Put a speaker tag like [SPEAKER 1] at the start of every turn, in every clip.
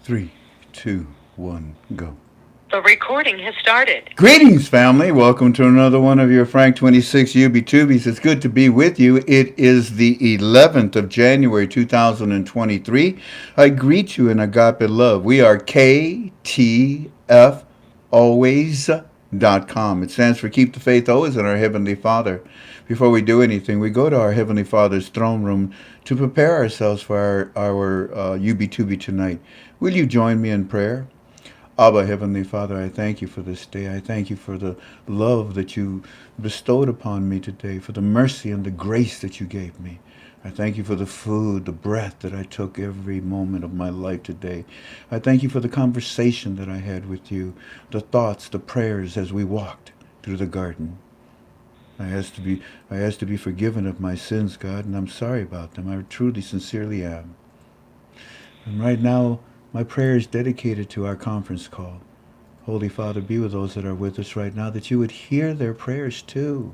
[SPEAKER 1] Three, two, one, go.
[SPEAKER 2] The recording has started.
[SPEAKER 1] Greetings, family. Welcome to another one of your Frank 26 UB Tubies. It's good to be with you. It is the 11th of January, 2023. I greet you in agape love. We are KTF always.com. It stands for Keep the Faith Always in our Heavenly Father. Before we do anything, we go to our Heavenly Father's throne room to prepare ourselves for our UB2B tonight. Will you join me in prayer? Abba, Heavenly Father, I thank you for this day. I thank you for the love that you bestowed upon me today, for the mercy and the grace that you gave me. I thank you for the food, the breath that I took every moment of my life today. I thank you for the conversation that I had with you, the thoughts, the prayers as we walked through the garden. I ask to be forgiven of my sins, God, and I'm sorry about them. I truly, sincerely am. And right now, my prayer is dedicated to our conference call. Holy Father, be with those that are with us right now, that you would hear their prayers too,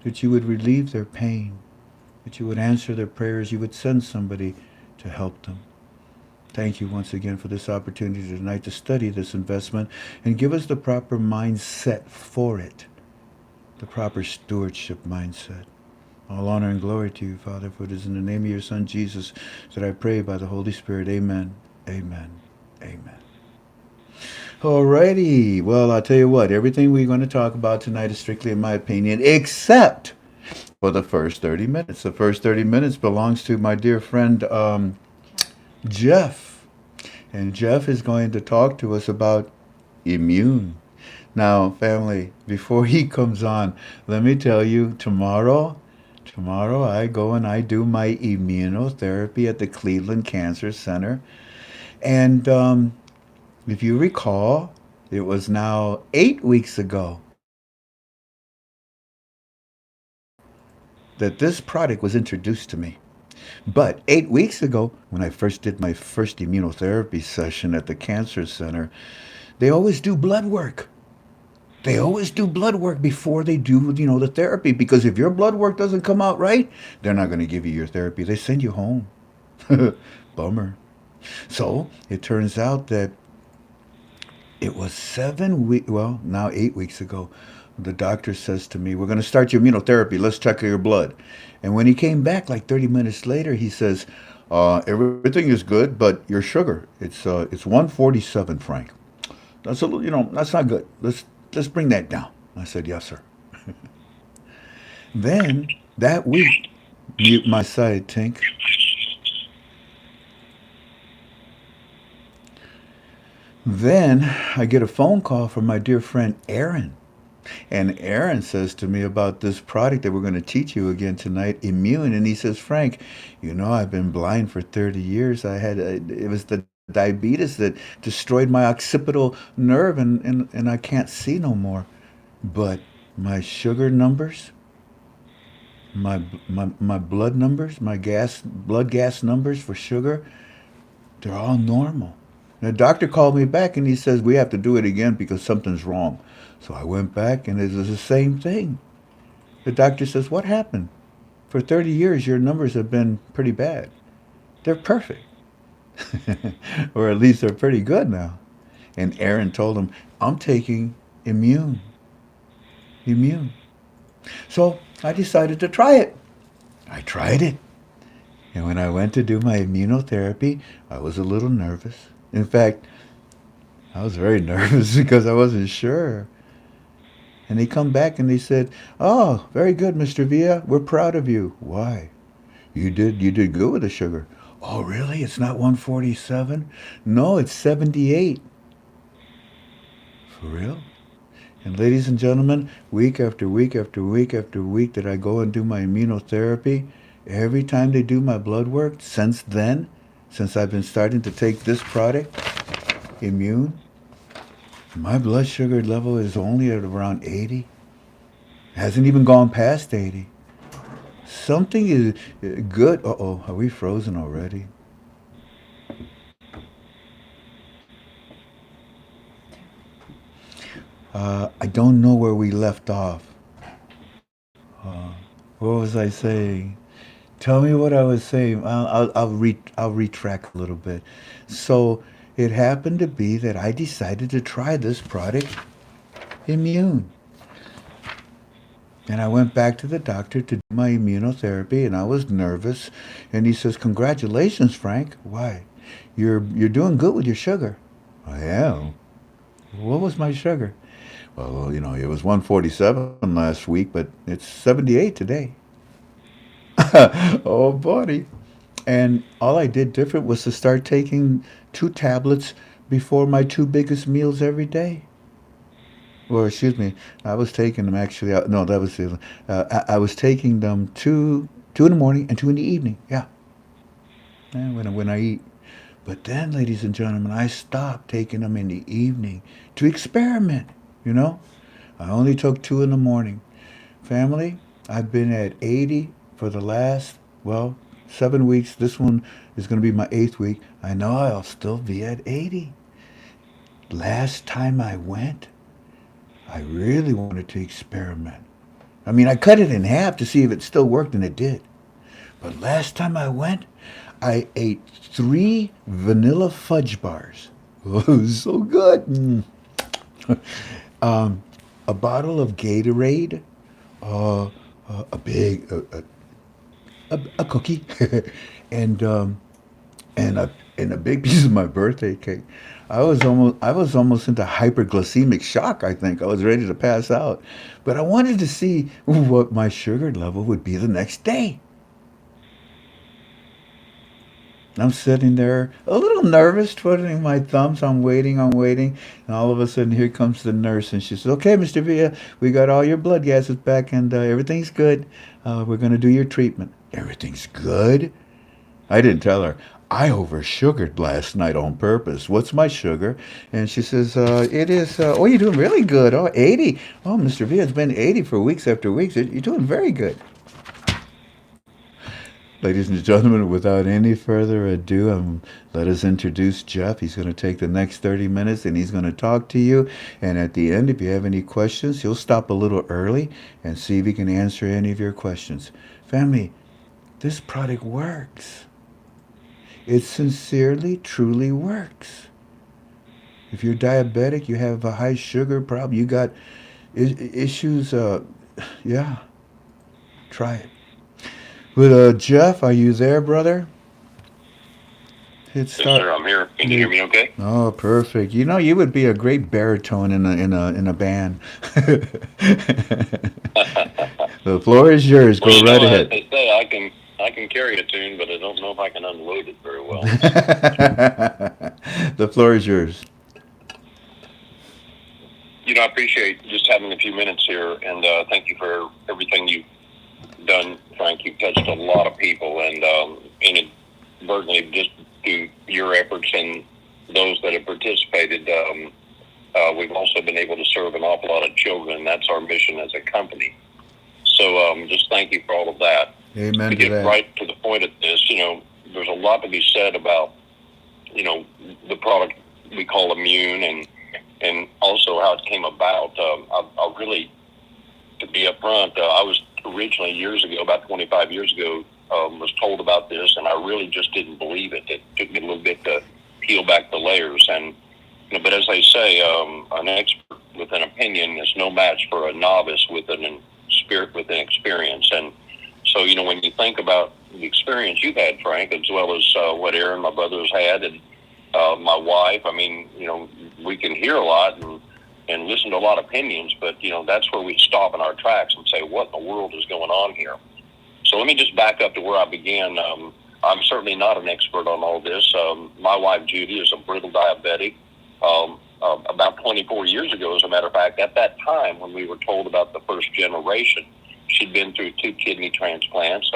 [SPEAKER 1] that you would relieve their pain, that you would answer their prayers, you would send somebody to help them. Thank you once again for this opportunity tonight to study this investment and give us the proper mindset for it, the proper stewardship mindset. All honor and glory to you, Father, for it is in the name of your Son, Jesus, that I pray by the Holy Spirit. Amen. Amen. Amen. Alrighty. Well, I'll tell you what, everything we're going to talk about tonight is strictly in my opinion, except for the first 30 minutes. The first 30 minutes belongs to my dear friend Jeff. And Jeff is going to talk to us about immune. Now, family, before he comes on, let me tell you, tomorrow I go and I do my immunotherapy at the Cleveland Cancer Center. And if you recall, it was now 8 weeks ago that this product was introduced to me. But 8 weeks ago, when I first did my first immunotherapy session at the Cancer Center, they always do blood work. They always do blood work before they do, the therapy. Because if your blood work doesn't come out right, they're not going to give you your therapy. They send you home. Bummer. So it turns out that it was 7 weeks, well, now 8 weeks ago, the doctor says to me, we're going to start your immunotherapy. Let's check your blood. And when he came back like 30 minutes later, he says, everything is good, but your sugar, it's 147, Frank. That's a little, that's not good. Let's bring that down. I said, yes, sir. Then that week, mute my side, Tink. Then I get a phone call from my dear friend Aaron. And Aaron says to me about this product that we're going to teach you again tonight, Immune. And he says, Frank, I've been blind for 30 years. It was the diabetes that destroyed my occipital nerve, and I can't see no more. But my sugar numbers, my blood numbers, my blood gas numbers for sugar, they're all normal. And the doctor called me back and he says, we have to do it again because something's wrong. So I went back and it was the same thing. The doctor says, what happened? For 30 years, your numbers have been pretty bad. They're perfect. Or at least they're pretty good now. And Aaron told him, I'm taking immune. Immune. So I decided to try it. I tried it. And when I went to do my immunotherapy, I was a little nervous. In fact, I was very nervous because I wasn't sure. And they come back and they said, "Oh, very good, Mr. Villa. We're proud of you." Why? You did good with the sugar. Oh, really? It's not 147? No, it's 78. For real? And ladies and gentlemen, week after week after week after week that I go and do my immunotherapy, every time they do my blood work, since then, since I've been starting to take this product, Immune, my blood sugar level is only at around 80. Hasn't even gone past 80. Something is good. Uh-oh, are we frozen already? I don't know where we left off. What was I saying? Tell me what I was saying. I'll retrack a little bit. So It happened to be that I decided to try this product, Immune. And I went back to the doctor to do my immunotherapy, and I was nervous. And he says, "Congratulations, Frank. Why? You're doing good with your sugar." I am. What was my sugar? Well, it was 147 last week, but it's 78 today. Oh, buddy. And all I did different was to start taking 2 tablets before my 2 biggest meals every day. Well, excuse me, I was taking them actually. No, that was the. I was taking them two in the morning and two in the evening. Yeah, and when I eat. But then, ladies and gentlemen, I stopped taking them in the evening to experiment. You know, I only took two in the morning. Family, I've been at 80 for the last, 7 weeks. This one is going to be my eighth week. I know I'll still be at 80. Last time I went, I really wanted to experiment. I mean, I cut it in half to see if it still worked, and it did. But last time I went, I ate 3 vanilla fudge bars. Oh, it was so good. A bottle of Gatorade, uh, a big, a cookie, and and a big piece of my birthday cake. I was almost into hyperglycemic shock. I think I was ready to pass out, but I wanted to see what my sugar level would be the next day. I'm sitting there a little nervous, twiddling my thumbs. I'm waiting, and all of a sudden here comes the nurse, and she says, "Okay, Mr. Villa, we got all your blood gases back, and everything's good. We're gonna do your treatment." Everything's good. I didn't tell her. I oversugared last night on purpose. What's my sugar? And she says, it is, oh, you're doing really good. Oh, 80. Oh, Mr. V, it's been 80 for weeks after weeks. You're doing very good. Ladies and gentlemen, without any further ado, let us introduce Jeff. He's going to take the next 30 minutes and he's going to talk to you. And at the end, if you have any questions, he'll stop a little early and see if he can answer any of your questions. Family, this product works. It sincerely, truly works. If you're diabetic, you have a high sugar problem, you got issues, yeah, try it. But Jeff, are you there, brother? Hit
[SPEAKER 3] Yes,
[SPEAKER 1] start.
[SPEAKER 3] sir. I'm here. Can you hear
[SPEAKER 1] You-
[SPEAKER 3] me okay?
[SPEAKER 1] Oh, perfect. You would be a great baritone in a band. The floor is yours.
[SPEAKER 3] Well,
[SPEAKER 1] Go right
[SPEAKER 3] as
[SPEAKER 1] ahead.
[SPEAKER 3] they say, I can carry a tune, but I don't know if I can unload it very well.
[SPEAKER 1] The floor is yours.
[SPEAKER 3] I appreciate just having a few minutes here, and thank you for everything you've done, Frank. You've touched a lot of people, and inadvertently, just through your efforts and those that have participated, we've also been able to serve an awful lot of children. That's our mission as a company. So just thank you for all of that.
[SPEAKER 1] Amen
[SPEAKER 3] To
[SPEAKER 1] to
[SPEAKER 3] get
[SPEAKER 1] that.
[SPEAKER 3] right to the point of this, there's a lot to be said about, the product we call Immune and also how it came about. I really, to be upfront, I was originally years ago, about 25 years ago, was told about this, and I really just didn't believe it. It took me a little bit to peel back the layers. And but as they say, an expert with an opinion is no match for a novice with an spirit with an experience. And so, when you think about the experience you've had, Frank, as well as what Aaron, my brother, has had, and my wife, I mean, we can hear a lot and listen to a lot of opinions, but, that's where we stop in our tracks and say, what in the world is going on here? So let me just back up to where I began. I'm certainly not an expert on all this. My wife, Judy, is a brittle diabetic. About 24 years ago, as a matter of fact, at that time when we were told about the first generation, she'd been through 2 kidney transplants.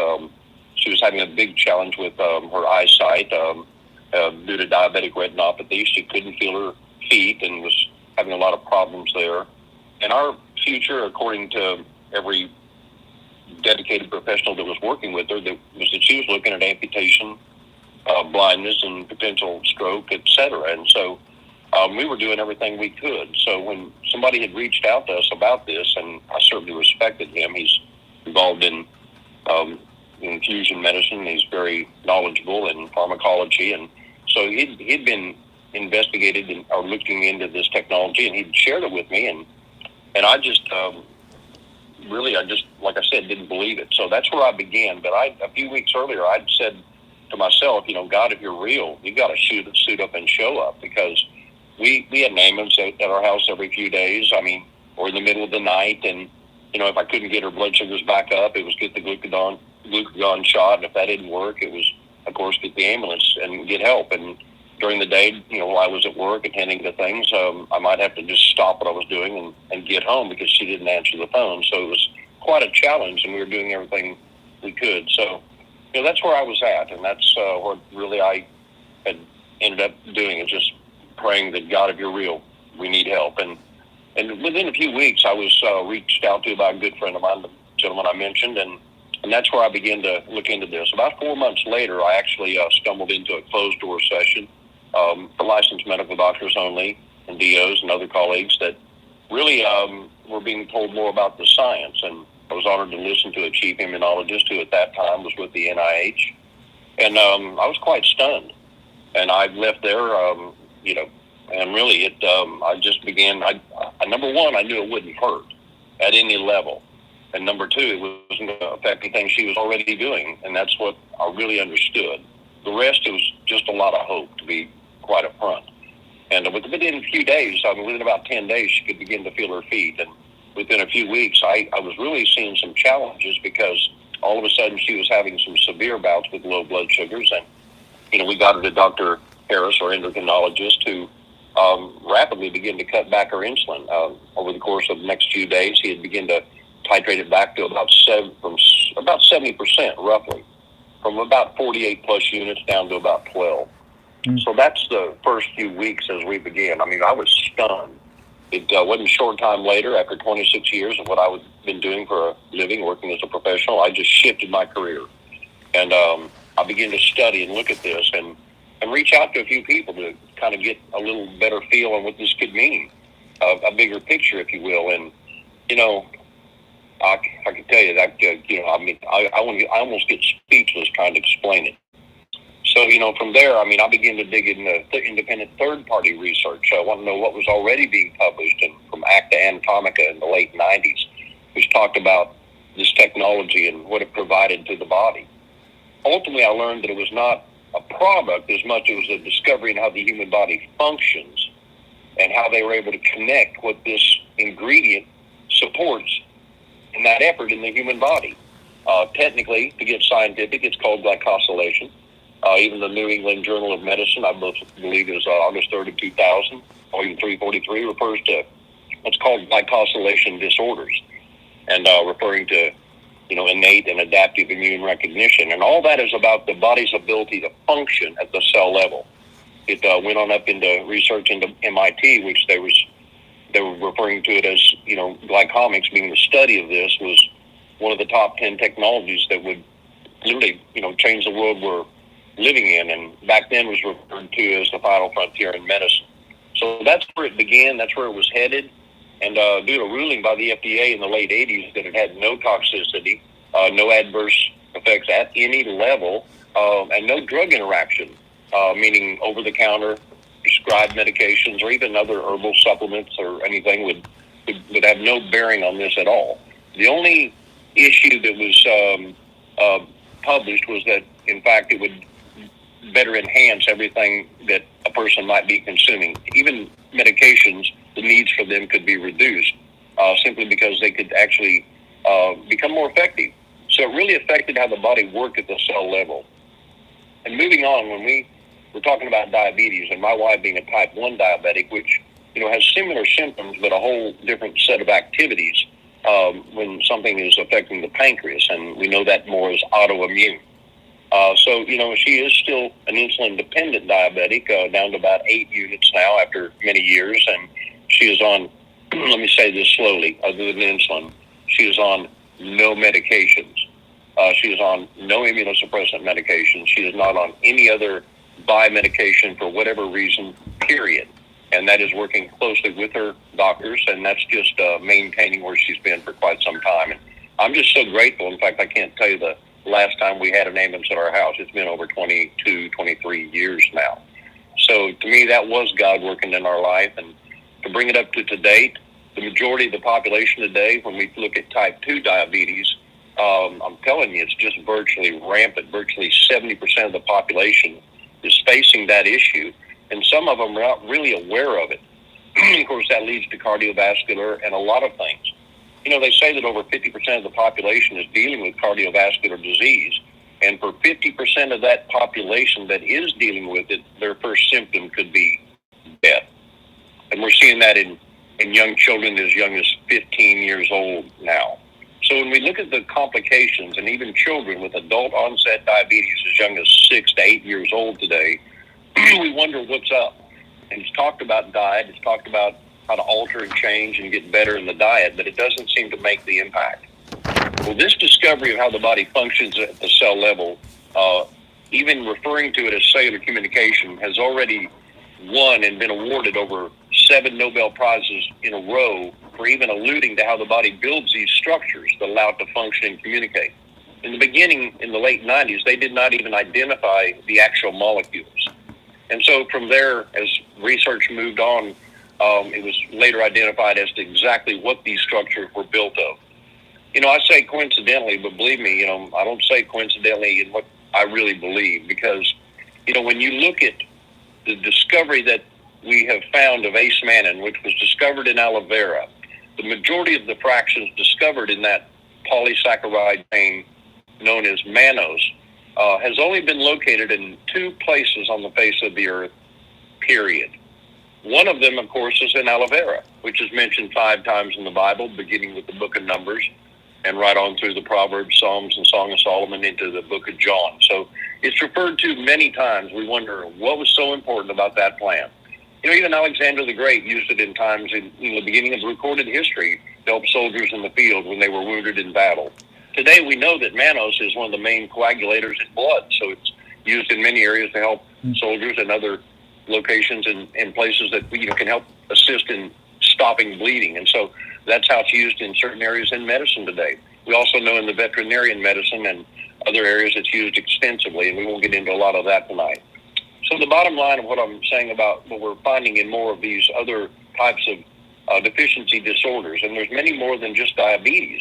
[SPEAKER 3] She was having a big challenge with her eyesight due to diabetic retinopathy. She couldn't feel her feet and was having a lot of problems there. And our future, according to every dedicated professional that was working with her, was that she was looking at amputation, blindness, and potential stroke, etc. And so we were doing everything we could. So when somebody had reached out to us about this, and I certainly respected him, he's involved in infusion medicine. He's very knowledgeable in pharmacology, and so he'd been investigated or looking into this technology, and he'd shared it with me, and I just really, I just, like I said, didn't believe it. So that's where I began. But a few weeks earlier, I'd said to myself, God, if you're real, you got to suit up and show up, because we had an ambulance at our house every few days. I mean, or in the middle of the night, and if I couldn't get her blood sugars back up, it was get the glucagon shot, and if that didn't work, it was, of course, get the ambulance and get help. And during the day, while I was at work attending to things, I might have to just stop what I was doing and get home because she didn't answer the phone. So it was quite a challenge, and we were doing everything we could. So, that's where I was at, and that's what really I had ended up doing, is just praying that, God, if you're real, we need help. And within a few weeks, I was reached out to by a good friend of mine, the gentleman I mentioned, and that's where I began to look into this. About 4 months later, I actually stumbled into a closed-door session for licensed medical doctors only, and DOs and other colleagues that really were being told more about the science. And I was honored to listen to a chief immunologist who at that time was with the NIH. And I was quite stunned. And I left there, and really I just began, number one, I knew it wouldn't hurt at any level. And number two, it wasn't going to affect anything she was already doing. And that's what I really understood. The rest, it was just a lot of hope, to be quite upfront. And within a few days, within about 10 days, she could begin to feel her feet. And within a few weeks, I was really seeing some challenges, because all of a sudden she was having some severe bouts with low blood sugars. And, we got her to Dr. Harris, our endocrinologist, who rapidly began to cut back her insulin. Over the course of the next few days, he had begun to titrate it back to about 70%, roughly, from about 48 plus units down to about 12. So that's the first few weeks as we began. I was stunned. It wasn't a short time later, after 26 years of what I had been doing for a living, working as a professional, I just shifted my career. And I began to study and look at this and reach out to a few people to kind of get a little better feel on what this could mean, a bigger picture, if you will. And, I can tell you that, I almost get speechless trying to explain it. So, from there, I began to dig into independent third-party research. I want to know what was already being published from Acta Anatomica in the late 90s, which talked about this technology and what it provided to the body. Ultimately, I learned that it was not a product as much as it was a discovery in how the human body functions and how they were able to connect what this ingredient supports in that effort in the human body. Technically, to get scientific, it's called glycosylation. Even the New England Journal of Medicine, I believe it was August 3rd of 2000, or even 343, refers to what's called glycosylation disorders, and referring to, innate and adaptive immune recognition. And all that is about the body's ability to function at the cell level. It went on up into research into MIT, which they were referring to it as, glycomics, being the study of this, was one of the top 10 technologies that would literally, change the world we're living in, and back then was referred to as the final frontier in medicine. So that's where it began. That's where it was headed. And due to a ruling by the FDA in the late 80s that it had no toxicity, no adverse effects at any level, and no drug interaction, meaning over-the-counter prescribed medications or even other herbal supplements or anything would have no bearing on this at all. The only issue that was published was that, in fact, it would better enhance everything that a person might be consuming. Even medications, the needs for them could be reduced simply because they could actually become more effective. So it really affected how the body worked at the cell level. And moving on, when we were talking about diabetes, and my wife being a type 1 diabetic, which has similar symptoms but a whole different set of activities when something is affecting the pancreas, and we know that more as autoimmune. So, she is still an insulin-dependent diabetic, down to about 8 units now after many years, and she is on, let me say this slowly, other than insulin, she is on no medications. She is on no immunosuppressant medications. She is not on any other biomedication for whatever reason, period. And that is working closely with her doctors, and that's just maintaining where she's been for quite some time. And I'm just so grateful. In fact, I can't tell you the last time we had an ambulance at our house. It's been over 22, 23 years now. so to me, that was God working in our life. And to bring it up to date, the majority of the population today, when we look at type 2 diabetes, I'm telling you, it's just virtually rampant. Virtually 70% of the population is facing that issue, and some of them are not really aware of it. Of course, that leads to cardiovascular and a lot of things. You know, they say that over 50% of the population is dealing with cardiovascular disease, and for 50% of that population that is dealing with it, their first symptom could be death. And we're seeing that in young children as young as 15 years old now. So when we look at the complications, and even children with adult onset diabetes as young as 6 to 8 years old today, we wonder what's up. And it's talked about diet, it's talked about how to alter and change and get better in the diet, but it doesn't seem to make the impact. Well, this discovery of how the body functions at the cell level, even referring to it as cellular communication, has already won and been awarded over 7 Nobel Prizes in a row for even alluding to how the body builds these structures that allow it to function and communicate. In the beginning, in the late 90s, they did not even identify the actual molecules. And so from there, as research moved on, it was later identified as to exactly what these structures were built of. You know, I say coincidentally, but believe me, you know, I don't say coincidentally in what I really believe, because, you know, when you look at the discovery that we have found of ace-mannan, which was discovered in aloe vera, the majority of the fractions discovered in that polysaccharide chain known as mannose has only been located in 2 places on the face of the earth, period. One of them, of course, is in aloe vera, which is mentioned 5 times in the Bible, beginning with the book of Numbers and right on through the Proverbs, Psalms, and Song of Solomon into the book of John. So it's referred to many times. We wonder what was so important about that plant. You know, even Alexander the Great used it in times in the beginning of recorded history to help soldiers in the field when they were wounded in battle. Today, we know that mannose is one of the main coagulators in blood, so it's used in many areas to help soldiers and other locations and places that can help assist in stopping bleeding. And so that's how it's used in certain areas in medicine today. We also know in the veterinarian medicine and other areas it's used extensively, and we won't get into a lot of that tonight. So the bottom line of what I'm saying about what we're finding in more of these other types of deficiency disorders, and there's many more than just diabetes.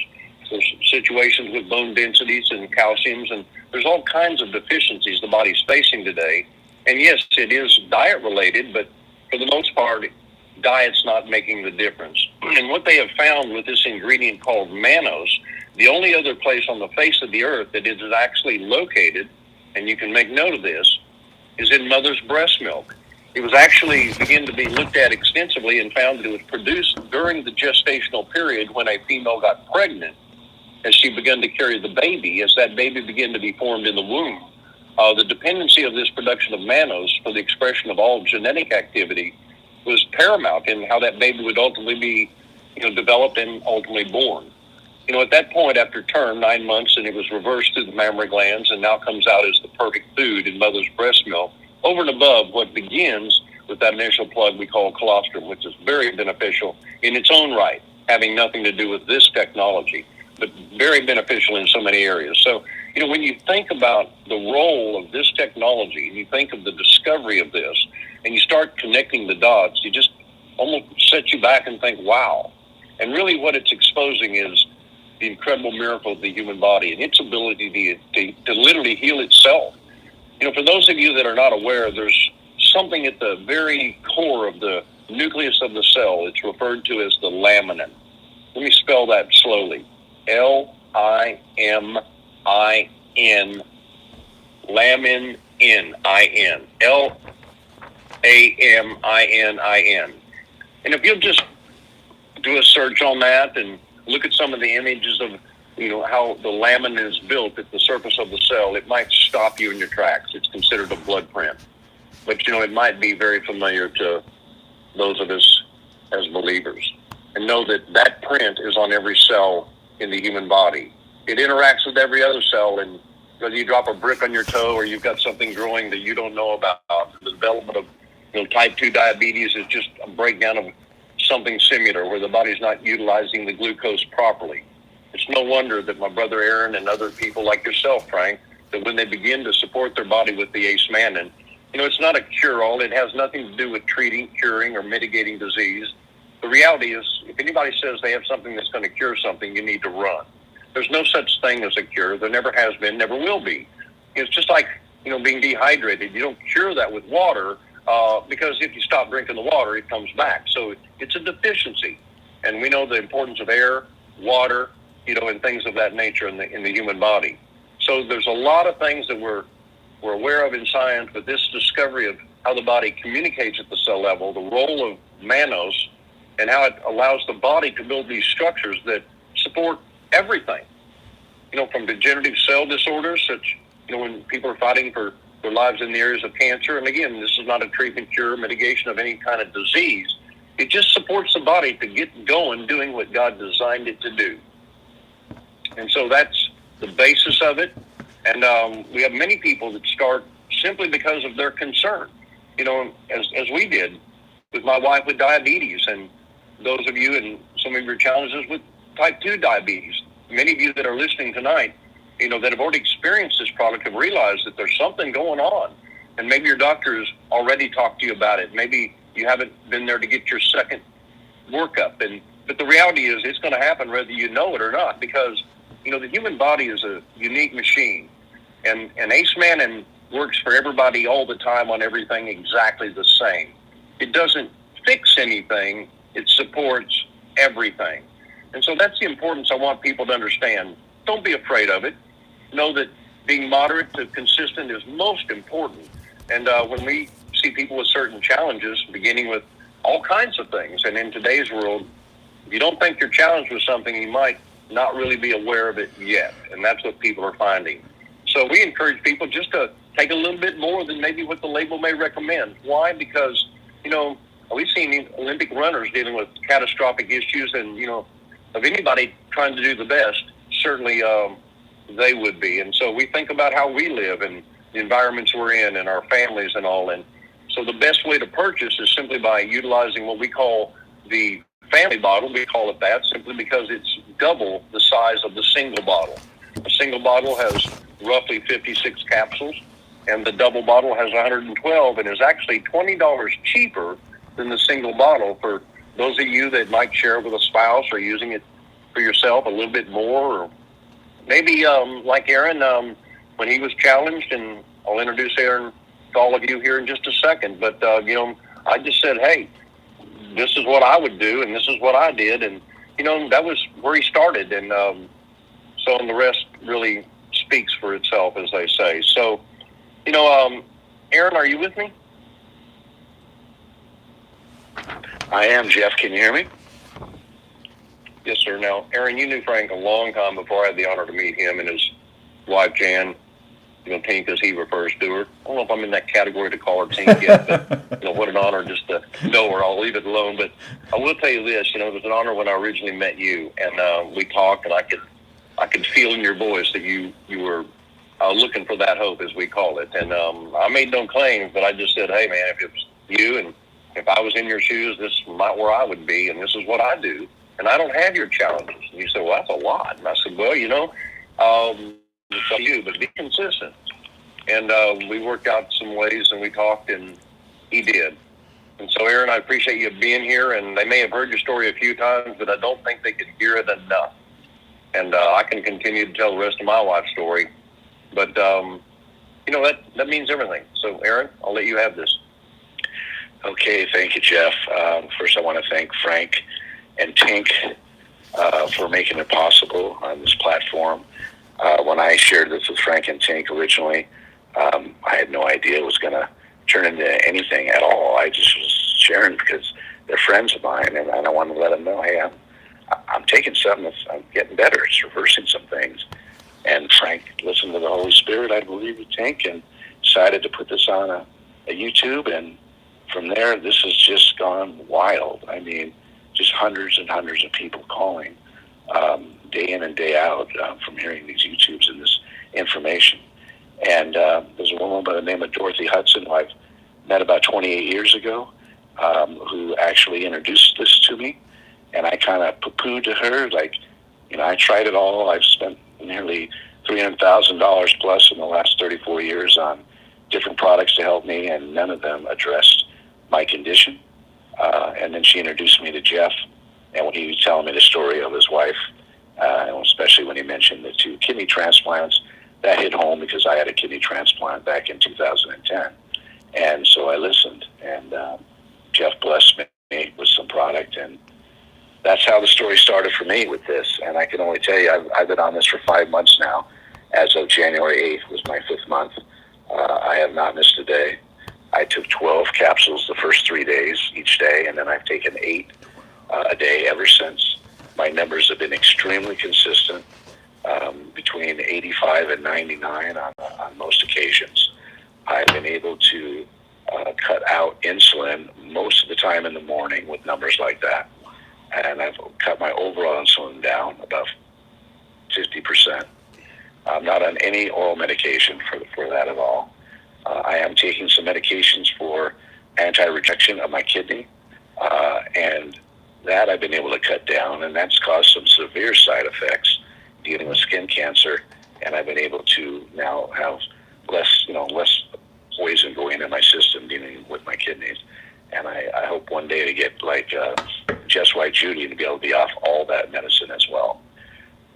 [SPEAKER 3] There's situations with bone densities and calciums, and there's all kinds of deficiencies the body's facing today. And yes, it is diet related, but for the most part, diet's not making the difference. And what they have found with this ingredient called mannose, the only other place on the face of the earth that it is actually located, and you can make note of this, is in mother's breast milk. It was actually began to be looked at extensively and found that it was produced during the gestational period when a female got pregnant, as she began to carry the baby, as that baby began to be formed in the womb. The dependency of this production of mannose for the expression of all genetic activity was paramount in how that baby would ultimately be, developed and ultimately born. At that point, after term, 9 months, and it was reversed through the mammary glands and now comes out as the perfect food in mother's breast milk, over and above what begins with that initial plug we call colostrum, which is very beneficial in its own right, having nothing to do with this technology, but very beneficial in so many areas. So, when you think about the role of this technology, and you think of the discovery of this, and you start connecting the dots, you just almost set you back and think, wow. And really what it's exposing is the incredible miracle of the human body and its ability to literally heal itself. For those of you that are not aware, there's something at the very core of the nucleus of the cell. It's referred to as the laminin. Let me spell that slowly. L-I-M-I-N, lamin, N-I-N, L-A-M-I-N-I-N. And if you'll just do a search on that and look at some of the images of, how the laminin is built at the surface of the cell, it might stop you in your tracks. It's considered a blood print. But, it might be very familiar to those of us as believers. And know that that print is on every cell in the human body. It interacts with every other cell, and whether you drop a brick on your toe or you've got something growing that you don't know about, the development of type 2 diabetes is just a breakdown of something similar where the body's not utilizing the glucose properly. It's no wonder that my brother Aaron and other people like yourself, Frank, that when they begin to support their body with the ace-mannan, It's not a cure-all. It has nothing to do with treating, curing, or mitigating disease. The reality is, if anybody says they have something that's going to cure something, you need to run. There's no such thing as a cure. There never has been, never will be. It's just like, being dehydrated. You don't cure that with water because if you stop drinking the water, it comes back. So it's a deficiency. And we know the importance of air, water, and things of that nature in the human body. So there's a lot of things that we're aware of in science, but this discovery of how the body communicates at the cell level, the role of mannose, and how it allows the body to build these structures that support everything, from degenerative cell disorders, such, when people are fighting for their lives in the areas of cancer. And again, this is not a treatment, cure, mitigation of any kind of disease. It just supports the body to get going, doing what God designed it to do. And so that's the basis of it. And we have many people that start simply because of their concern, as we did with my wife with diabetes, and those of you and some of your challenges with type 2 diabetes. Many of you that are listening tonight, that have already experienced this product have realized that there's something going on. And maybe your doctor has already talked to you about it. Maybe you haven't been there to get your second workup. But the reality is it's going to happen whether you know it or not, because, the human body is a unique machine. And Ace Mannon works for everybody all the time on everything exactly the same. It doesn't fix anything. It supports everything. And so that's the importance I want people to understand. Don't be afraid of it. Know that being moderate to consistent is most important. And when we see people with certain challenges, beginning with all kinds of things, and in today's world, if you don't think you're challenged with something, you might not really be aware of it yet. And that's what people are finding. So we encourage people just to take a little bit more than maybe what the label may recommend. Why? Because, we've seen Olympic runners dealing with catastrophic issues, and, of anybody trying to do the best, certainly they would be. And so we think about how we live and the environments we're in and our families and all. And so the best way to purchase is simply by utilizing what we call the family bottle. We call it that simply because it's double the size of the single bottle. A single bottle has roughly 56 capsules, and the double bottle has 112, and is actually $20 cheaper than the single bottle for those of you that might share with a spouse or using it for yourself a little bit more. Or maybe like Aaron, when he was challenged, and I'll introduce Aaron to all of you here in just a second. But, I just said, hey, this is what I would do, and this is what I did. And, that was where he started. And so the rest really speaks for itself, as they say. So, Aaron, are you with me?
[SPEAKER 4] I am, Jeff. Can you hear me?
[SPEAKER 3] Yes, sir. Now, Aaron, you knew Frank a long time before I had the honor to meet him and his wife, Jan. Tink, as he refers to her. I don't know if I'm in that category to call her Tink yet, but, what an honor just to know her. I'll leave it alone. But I will tell you this, it was an honor when I originally met you, and we talked, and I could feel in your voice that you were looking for that hope, as we call it. And I made no claims, but I just said, hey, man, if it was you and if I was in your shoes, this is not where I would be, and this is what I do. And I don't have your challenges. And you said, well, that's a lot. And I said, well, it's up to you, but be consistent. And we worked out some ways, and we talked, and he did. And so, Aaron, I appreciate you being here. And they may have heard your story a few times, but I don't think they could hear it enough. And I can continue to tell the rest of my life story. But, that means everything. So, Aaron, I'll let you have this.
[SPEAKER 4] Okay, thank you, Jeff. First, I want to thank Frank and Tink for making it possible on this platform. When I shared this with Frank and Tink originally, I had no idea it was going to turn into anything at all. I just was sharing because they're friends of mine, and I wanted to let them know, hey, I'm taking something I'm getting better. It's reversing some things. And Frank listened to the Holy Spirit, I believe, with Tink, and decided to put this on a YouTube. And from there, this has just gone wild. I mean, just hundreds and hundreds of people calling day in and day out from hearing these YouTubes and this information. And there's a woman by the name of Dorothy Hudson, who I've met about 28 years ago, who actually introduced this to me. And I kind of poo-pooed to her, like, I tried it all. I've spent nearly $300,000 plus in the last 34 years on different products to help me, and none of them addressed my condition. And then she introduced me to Jeff, and when he was telling me the story of his wife, especially when he mentioned the 2 kidney transplants, that hit home because I had a kidney transplant back in 2010. And so I listened, and Jeff blessed me with some product, and that's how the story started for me with this. And I can only tell you, I've been on this for 5 months now. As of January 8th was my 5th month. I have not missed a day. I took 12 capsules the first 3 days each day, and then I've taken 8 a day ever since. My numbers have been extremely consistent, between 85 and 99 on most occasions. I've been able to cut out insulin most of the time in the morning with numbers like that. And I've cut my overall insulin down about 50%. I'm not on any oral medication for that at all. I am taking some medications for anti-rejection of my kidney, and that I've been able to cut down, and that's caused some severe side effects dealing with skin cancer, and I've been able to now have less poison going in my system dealing with my kidneys. And I hope one day to get like Just White Judy to be able to be off all that medicine as well.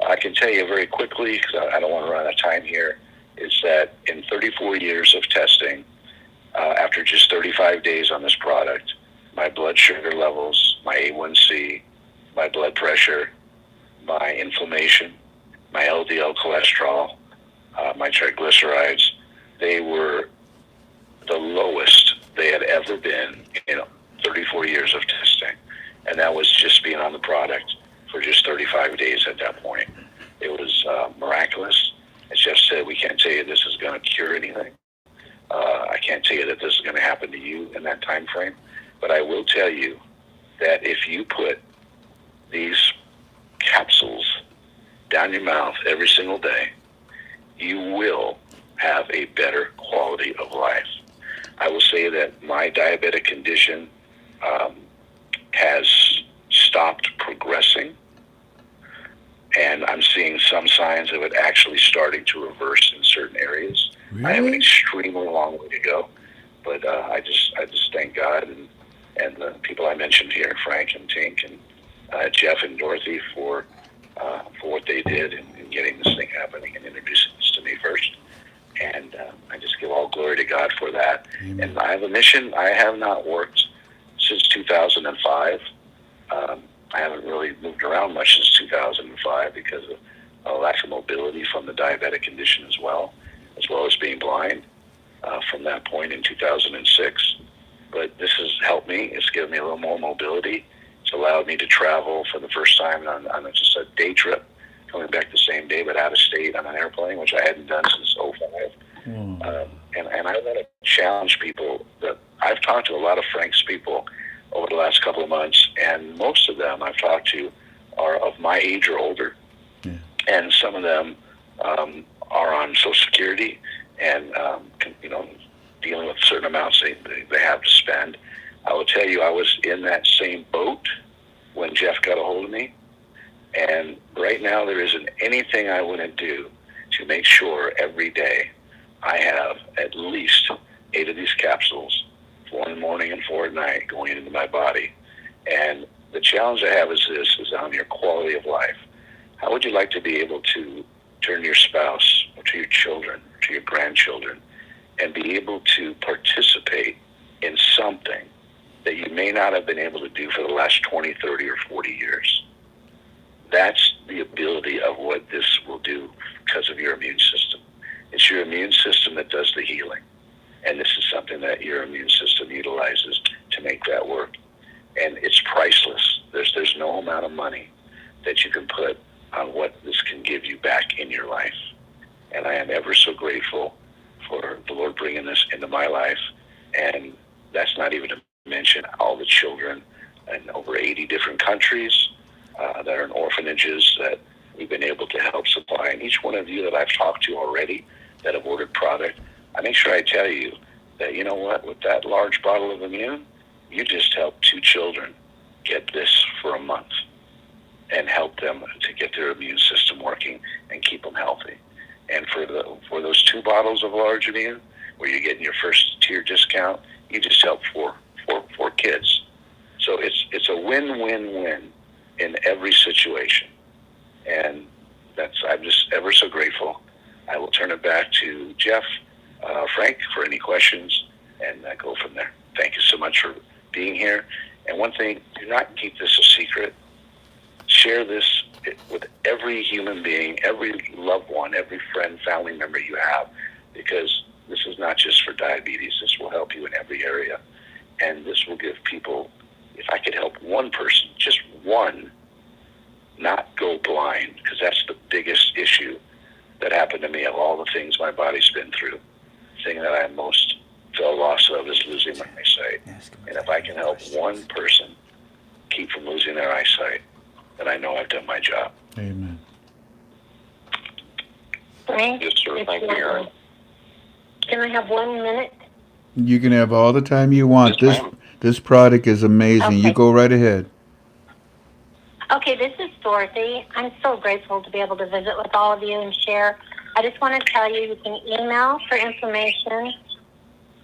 [SPEAKER 4] I can tell you very quickly, because I don't want to run out of time here, is that in 34 years of testing, after just 35 days on this product, my blood sugar levels, my A1C, my blood pressure, my inflammation, my LDL cholesterol, my triglycerides, they were the lowest they had ever been in 34 years of testing. And that was just being on the product for just 35 days at that point. It was miraculous. As Jeff said, we can't tell you this is going to cure anything. I can't tell you that this is going to happen to you in that time frame. But I will tell you that if you put these capsules down your mouth every single day, you will have a better quality of life. I will say that my diabetic condition has stopped progressing, and I'm seeing some signs of it actually starting to reverse in certain areas.
[SPEAKER 1] Really?
[SPEAKER 4] I have an extremely long way to go, but I just thank God and the people I mentioned here, Frank and Tink and Jeff and Dorothy, for what they did in getting this thing happening and introducing this to me first. And I just give all glory to God for that.
[SPEAKER 1] Amen.
[SPEAKER 4] And I have a mission. I have not worked since 2005. I haven't really moved around much since 2005 because of a lack of mobility from the diabetic condition as well as being blind from that point in 2006. But this has helped me. It's given me a little more mobility. It's allowed me to travel for the first time on just a day trip, coming back the same day, but out of state on an airplane, which I hadn't done since '05. And I want to challenge people. That I've talked to a lot of Frank's people over the last couple of months, and most of them I've talked to are of my age or older.
[SPEAKER 1] Yeah.
[SPEAKER 4] And some of them are on Social Security and, dealing with certain amounts they have to spend. I will tell you, I was in that same boat when Jeff got a hold of me. And right now, there isn't anything I wouldn't do to make sure every day I have at least 8 of these capsules, 4 in the morning and 4 at night, going into my body. And the challenge I have is on your quality of life. How would you like to be able to turn to your spouse or to your children, to your grandchildren, and be able to participate in something that you may not have been able to do for the last 20, 30, or 40 years? That's the ability of what this will do because of your immune system. It's your immune system that does the healing. And this is something that your immune system utilizes to make that work. And it's priceless. There's no amount of money that you can put on what this can give you back in your life. And I am ever so grateful for the Lord bringing this into my life. And that's not even to mention all the children in over 80 different countries that are in orphanages that we've been able to help supply. And each one of you that I've talked to already that have ordered product, I make sure I tell you that, you know what, with that large bottle of immune, you just helped 2 children get this for a month and help them to get their immune system working and keep them healthy. And for those 2 bottles of large immune, where you're getting your first tier discount. You just help four kids. So it's a win-win-win in every situation. And I'm just ever so grateful. I will turn it back to Jeff, Frank, for any questions, and go from there. Thank you so much for being here. And one thing, do not keep this a secret. Share this with every human being, every loved one, every friend, family member you have, because this is not just for diabetes. This will help you in every area. And this will give people, if I could help one person, just one, not go blind, because that's the biggest issue that happened to me of all the things my body's been through. The thing that I most felt loss of is losing my eyesight. And if I can help one person keep from losing their eyesight, then I know I've done my job.
[SPEAKER 1] Amen.
[SPEAKER 2] Frank,
[SPEAKER 3] Yes, sir. Thank you, Aaron.
[SPEAKER 2] can I have 1 minute?
[SPEAKER 1] You can have all the time you want.
[SPEAKER 3] Yes, ma'am.
[SPEAKER 1] This product is amazing. You
[SPEAKER 2] Okay.
[SPEAKER 1] go right ahead.
[SPEAKER 2] Okay, this is Dorothy. I'm so grateful to be able to visit with all of you and share. I just want to tell you can email for information,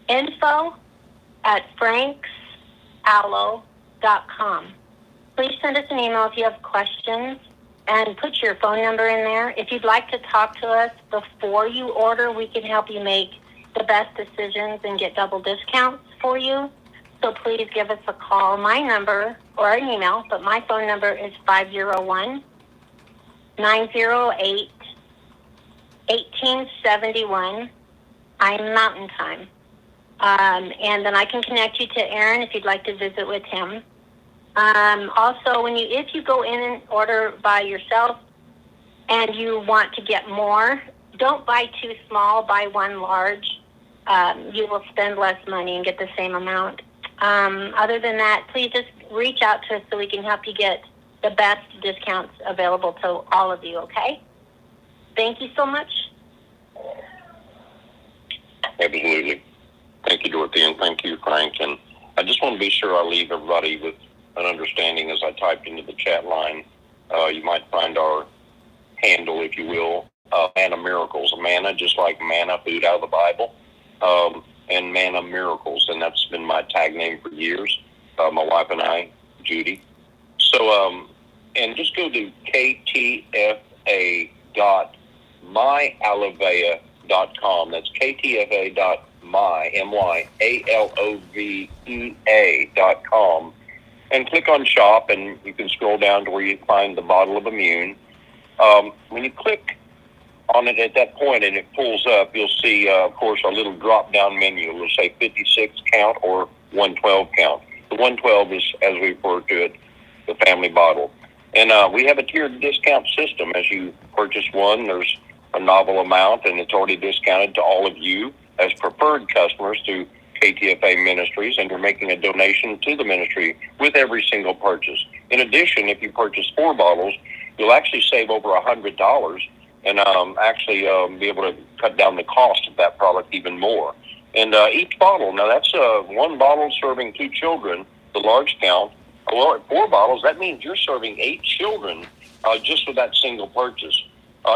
[SPEAKER 2] info@franksaloe.com. Please send us an email if you have questions and put your phone number in there. If you'd like to talk to us before you order, we can help you make the best decisions and get double discounts for you. So please give us a call. My number, or an email, but my phone number is 501-908-1871. I'm Mountain Time. And then I can connect you to Aaron if you'd like to visit with him. Also, if you go in and order by yourself and you want to get more, don't buy two small, buy one large. You will spend less money and get the same amount. Other than that, please just reach out to us so we can help you get the best discounts available to all of you, okay? Thank you so much.
[SPEAKER 3] Absolutely. Thank you, Dorothy, and thank you, Frank. And I just want to be sure I leave everybody with an understanding as I typed into the chat line. You might find our handle, if you will, Manna Miracles. Manna, just like manna, food out of the Bible, and Manna Miracles. And that's been my tag name for years, my wife and I, Judy. So, and just go to ktfa.myalevea.com. That's ktfa.myalevea.com. And click on shop, and you can scroll down to where you find the bottle of Immune. When you click on it at that point and it pulls up, you'll see, of course, a little drop-down menu. It'll say 56 count or 112 count. The 112 is, as we refer to it, the family bottle. And we have a tiered discount system. As you purchase one, there's a novel amount, and it's already discounted to all of you as preferred customers through KTFA Ministries, and you're making a donation to the ministry with every single purchase. In addition, if you purchase 4 bottles, you'll actually save over $100 and actually be able to cut down the cost of that product even more. And each bottle, now that's one bottle serving 2 children, the large count. Well, at 4 bottles, that means you're serving 8 children just with that single purchase.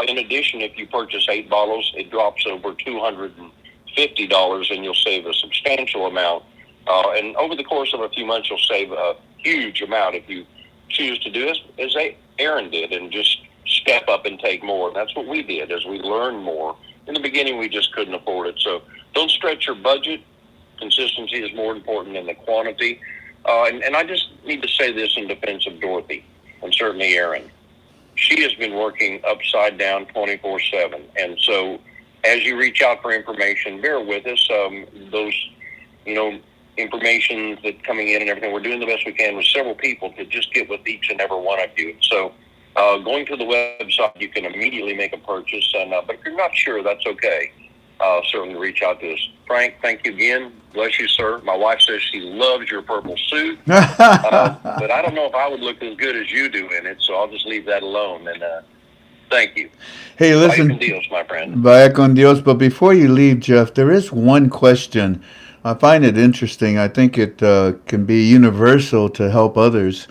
[SPEAKER 3] In addition, if you purchase 8 bottles, it drops over $250, and you'll save a substantial amount. And over the course of a few months, you'll save a huge amount if you choose to do as Aaron did and just step up and take more. And that's what we did as we learned more. In the beginning, we just couldn't afford it. So don't stretch your budget. Consistency is more important than the quantity. And I just need to say this in defense of Dorothy and certainly Aaron. She has been working upside down 24/7. And so as you reach out for information, bear with us. Those, information that's coming in and everything, we're doing the best we can with several people to just get with each and every one of you. So going to the website, you can immediately make a purchase. But if you're not sure, that's okay. Certainly reach out to us. Frank, thank you again. Bless you, sir. My wife says she loves your purple suit. But I don't know if I would look as good as you do in it, so I'll just leave that alone. And thank you.
[SPEAKER 1] Hey, listen.
[SPEAKER 3] Vaya con Dios, my friend.
[SPEAKER 1] Vaya con Dios. But before you leave, Jeff, there is one question. I find it interesting. I think it can be universal to help others.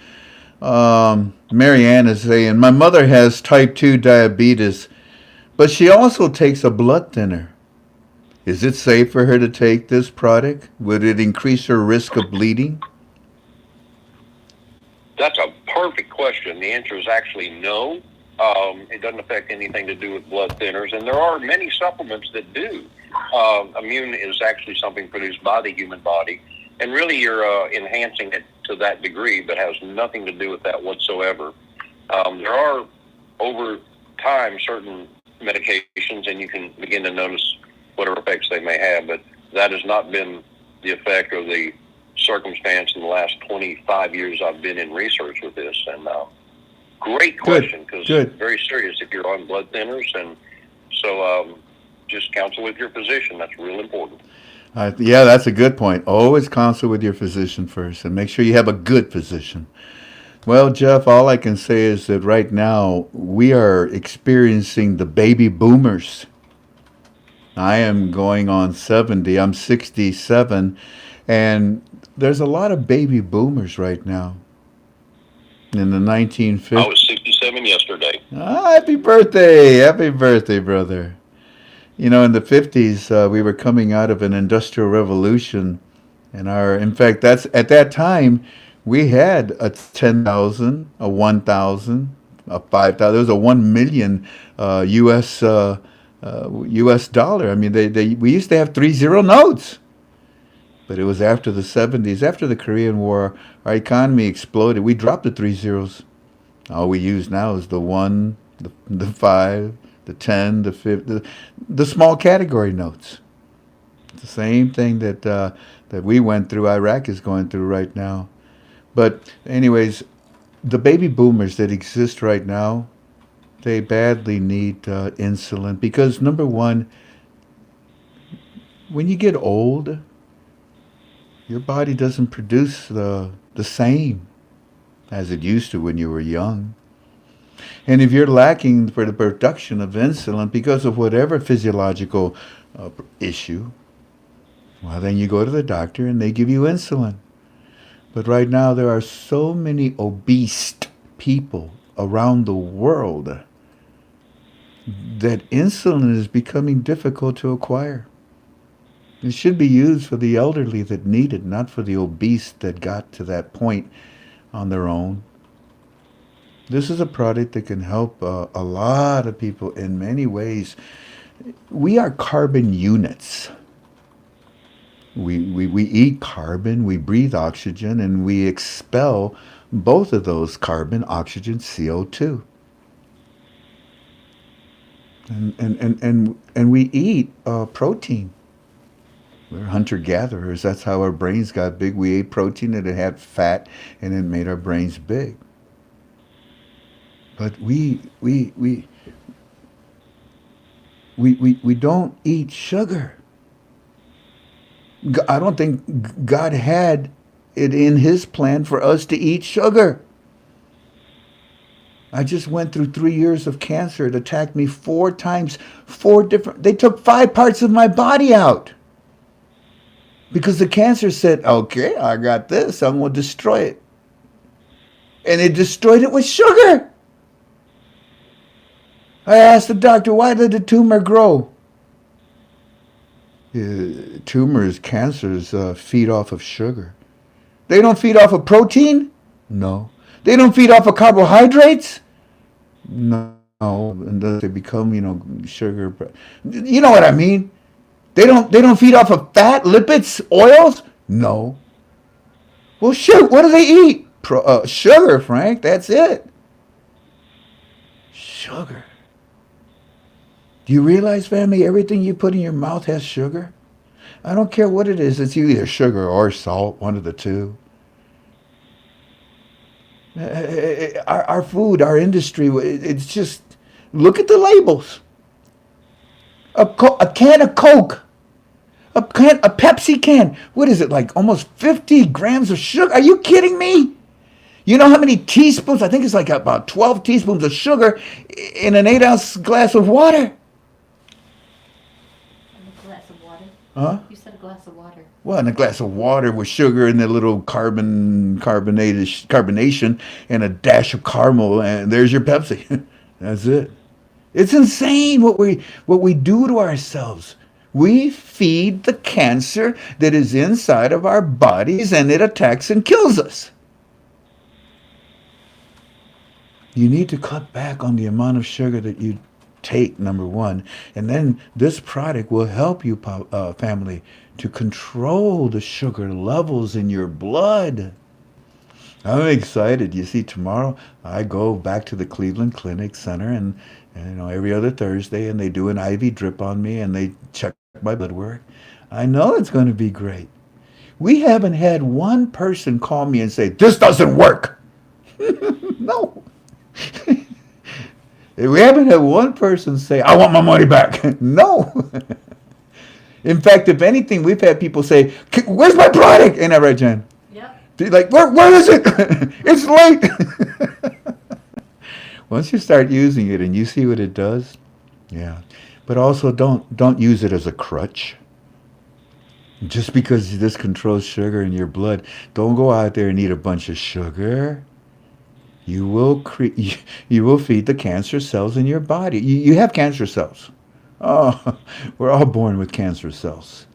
[SPEAKER 1] Mary Ann is saying, my mother has type 2 diabetes, but she also takes a blood thinner. Is it safe for her to take this product? Would it increase her risk of bleeding?
[SPEAKER 3] That's a perfect question. The answer is actually no. It doesn't affect anything to do with blood thinners, and there are many supplements that do. Immune is actually something produced by the human body, and really you're enhancing it to that degree, but has nothing to do with that whatsoever. There are, over time, certain medications, and you can begin to notice whatever effects they may have, but that has not been the effect or the circumstance in the last 25 years I've been in research with this. And great question, because
[SPEAKER 1] Good.
[SPEAKER 3] very serious if you're on blood thinners. And so just counsel with your physician. That's real important.
[SPEAKER 1] Yeah, that's a good point. Always consult with your physician first and make sure you have a good physician. Well, Jeff, all I can say is that right now we are experiencing the baby boomers. I am going on 70. I'm 67. And there's a lot of baby boomers right now. In the
[SPEAKER 3] I
[SPEAKER 1] 1950s.
[SPEAKER 3] was 67 yesterday.
[SPEAKER 1] Ah, happy birthday. Happy birthday, brother. You know, in the 50s, we were coming out of an industrial revolution. In fact, that's at that time, we had a 10,000, a 1,000, a 5,000. There was a 1 million U.S. dollar. I mean, we used to have 3 0 notes. But it was after the 70s, after the Korean War, our economy exploded. We dropped the 3 zeros. All we use now is the 1, the 5, the 10, the 50, the small category notes. It's the same thing that we went through, Iraq is going through right now. But anyways, the baby boomers that exist right now, they badly need insulin because, number one, when you get old, your body doesn't produce the same as it used to when you were young. And if you're lacking for the production of insulin because of whatever physiological issue, well, then you go to the doctor and they give you insulin. But right now there are so many obese people around the world that insulin is becoming difficult to acquire. It should be used for the elderly that need it, not for the obese that got to that point on their own. This is a product that can help a lot of people in many ways. We are carbon units. We eat carbon, we breathe oxygen, and we expel both of those carbon, oxygen, CO2. And we eat protein. We're hunter-gatherers. That's how our brains got big. We ate protein and it had fat and it made our brains big. But we don't eat sugar. I don't think God had it in his plan for us to eat sugar. I just went through 3 years of cancer. It attacked me 4 times, they took 5 parts of my body out. Because the cancer said, okay, I got this, I'm going to destroy it. And it destroyed it with sugar. I asked the doctor, why did the tumor grow? Tumors, cancers feed off of sugar. They don't feed off of protein? No. They don't feed off of carbohydrates? No. And they become, sugar. You know what I mean? They don't feed off of fat, lipids, oils? No. Well, shoot, what do they eat? Sugar, Frank, that's it. Sugar. Do you realize, family, everything you put in your mouth has sugar? I don't care what it is. It's either sugar or salt, one of the two. Our food, our industry, it's just, look at the labels. A can of Coke, a Pepsi can. What is it, like almost 50 grams of sugar? Are you kidding me? You know how many teaspoons? I think it's like about 12 teaspoons of sugar in an 8-ounce glass of water.
[SPEAKER 5] A glass of water?
[SPEAKER 1] Huh?
[SPEAKER 5] You said a glass of water.
[SPEAKER 1] Well, in a glass of water with sugar and a little carbonation and a dash of caramel, and there's your Pepsi. That's it. It's insane what we do to ourselves. We feed the cancer that is inside of our bodies and it attacks and kills us. You need to cut back on the amount of sugar that you take, number one. And then this product will help you, family, to control the sugar levels in your blood. I'm excited. You see, tomorrow I go back to the Cleveland Clinic Center, and every other Thursday, and they do an IV drip on me, and they check my blood work. I know it's going to be great. We haven't had one person call me and say, "This doesn't work." No. We haven't had one person say, "I want my money back." No. In fact, if anything, we've had people say, "Where's my product?" Ain't that right, Jen?
[SPEAKER 5] Yep.
[SPEAKER 1] They're like, where is it? It's late. Once you start using it and you see what it does, yeah. But also don't use it as a crutch. Just because this controls sugar in your blood, don't go out there and eat a bunch of sugar. You will you will feed the cancer cells in your body. You have cancer cells. Oh, we're all born with cancer cells.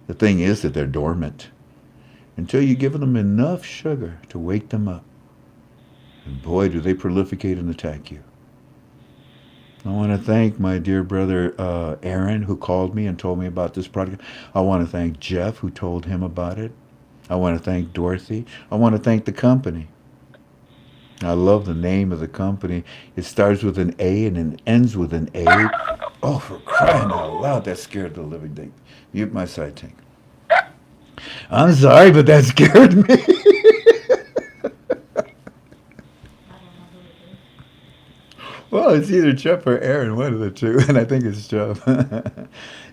[SPEAKER 1] The thing is that they're dormant until you give them enough sugar to wake them up. And boy, do they proliferate and attack you. I want to thank my dear brother Aaron, who called me and told me about this product. I want to thank Jeff, who told him about it. I want to thank Dorothy. I want to thank the company. I love the name of the company. It starts with an A and it ends with an A. Oh, for crying out loud, that scared the living thing. Mute my side tank. I'm sorry, but that scared me.
[SPEAKER 5] I don't know who it is.
[SPEAKER 1] Well, it's either Jeff or Aaron, one of the two, and I think it's Jeff.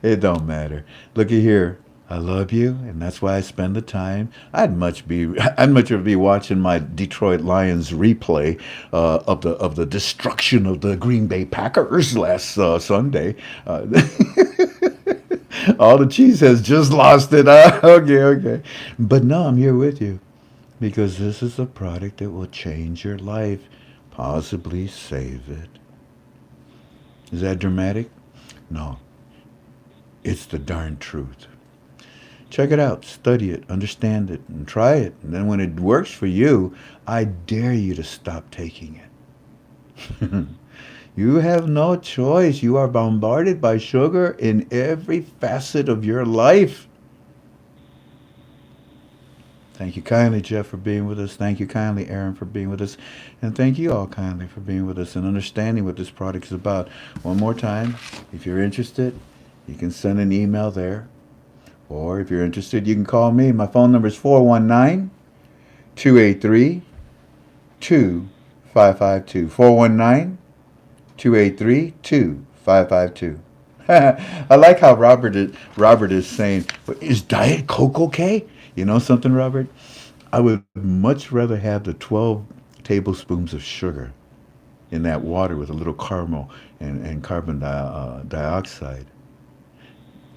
[SPEAKER 1] It don't matter. Looky here. I love you, and that's why I spend the time. I'd much rather be watching my Detroit Lions replay of the destruction of the Green Bay Packers last Sunday. All the cheese has just lost it. Okay. But no, I'm here with you because this is a product that will change your life, possibly save it. Is that dramatic? No. It's the darn truth. Check it out, study it, understand it, and try it. And then when it works for you, I dare you to stop taking it. You have no choice. You are bombarded by sugar in every facet of your life. Thank you kindly, Jeff, for being with us. Thank you kindly, Aaron, for being with us. And thank you all kindly for being with us and understanding what this product is about. One more time, if you're interested, you can send an email there. Or if you're interested, you can call me. My phone number is 419 283 2552. 419 283 2552. I like how Robert is saying, is Diet Coke okay? You know something, Robert? I would much rather have the 12 tablespoons of sugar in that water with a little caramel and carbon dioxide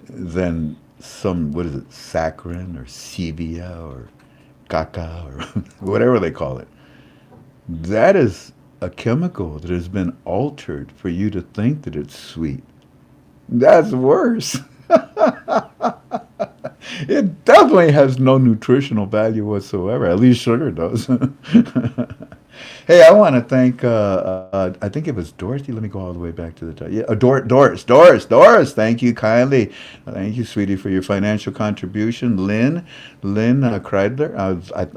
[SPEAKER 1] than some, what is it, saccharin or stevia or caca or whatever they call it. That is a chemical that has been altered for you to think that it's sweet. That's worse. It definitely has no nutritional value whatsoever. At least sugar does. Hey, I want to thank, I think it was Dorothy. Let me go all the way back to the top. Yeah, Doris. Thank you kindly. Thank you, sweetie, for your financial contribution. Lynn Kreidler.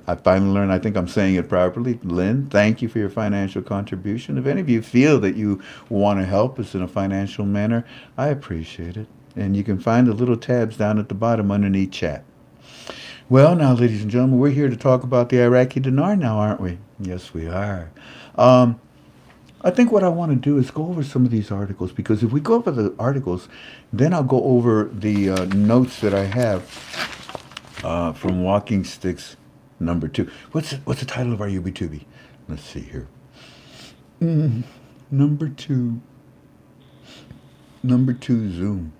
[SPEAKER 1] I finally learned, I think I'm saying it properly. Lynn, thank you for your financial contribution. If any of you feel that you want to help us in a financial manner, I appreciate it. And you can find the little tabs down at the bottom underneath chat. Well, now, ladies and gentlemen, we're here to talk about the Iraqi dinar now, aren't we? Yes, we are. I think what I want to do is go over some of these articles, because if we go over the articles, then I'll go over the notes that I have from Walking Sticks number 2. What's the title of our UB2B? Let's see here. Number 2. Number 2 Zoom.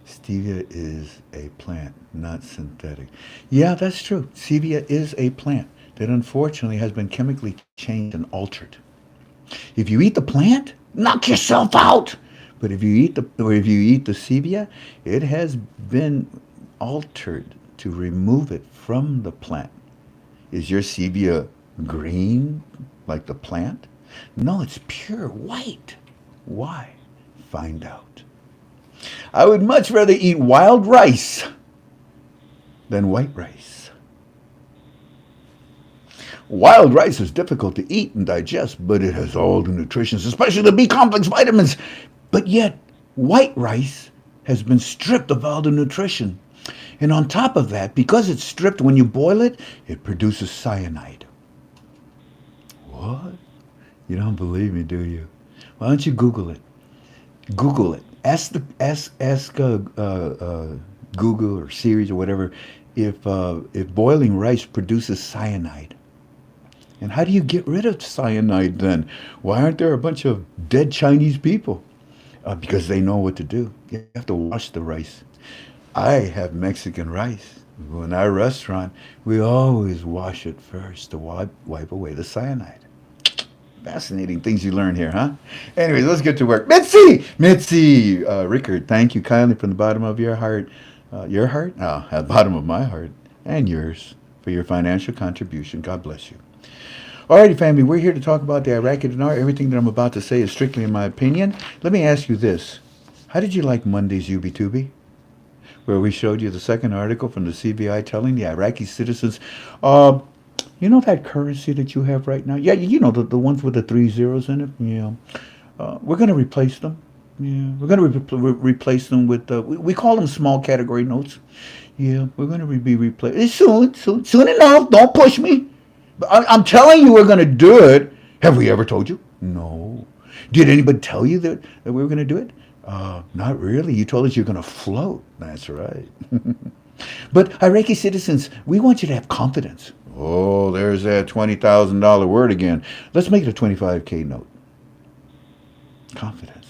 [SPEAKER 1] Stevia is a plant, not synthetic. Yeah, that's true. Stevia is a plant that unfortunately has been chemically changed and altered. If you eat the plant, Knock yourself out. But if you eat the stevia, it has been altered to remove it from the plant. Is your stevia green like the plant? No, it's pure white. Why? Find out. I would much rather eat wild rice than white rice. Wild rice is difficult to eat and digest, but it has all the nutritions, especially the B complex vitamins. But yet, white rice has been stripped of all the nutrition. And on top of that, because it's stripped when you boil it, it produces cyanide. What? You don't believe me, do you? Why don't you Google it? Google it. Ask Google or Siri or whatever if boiling rice produces cyanide. And how do you get rid of cyanide then? Why aren't there a bunch of dead Chinese people? Because they know what to do. You have to wash the rice. I have Mexican rice. In our restaurant, we always wash it first to wipe away the cyanide. Fascinating things you learn here, huh? Anyways, let's get to work. Mitzi, Rickard, thank you kindly from the bottom of your heart. Your heart? Oh, at the bottom of my heart and yours for your financial contribution. God bless you. Alrighty, family, we're here to talk about the Iraqi dinar. Everything that I'm about to say is strictly in my opinion. Let me ask you this. How did you like Monday's UB2B? Where we showed you the second article from the CBI telling the Iraqi citizens, you know that currency that you have right now? Yeah, you know, the ones with the 3 zeros in it? Yeah. We're going to replace them. Yeah, we're going to replace them with, we call them small category notes. Yeah, we're going to be replaced. Soon enough. Don't push me. But I'm telling you we're going to do it. Have we ever told you? No. Did anybody tell you that we were going to do it? Not really. You told us you're going to float. That's right. But Iraqi citizens, we want you to have confidence. Oh, there's that $20,000 word again. Let's make it a 25K note. Confidence.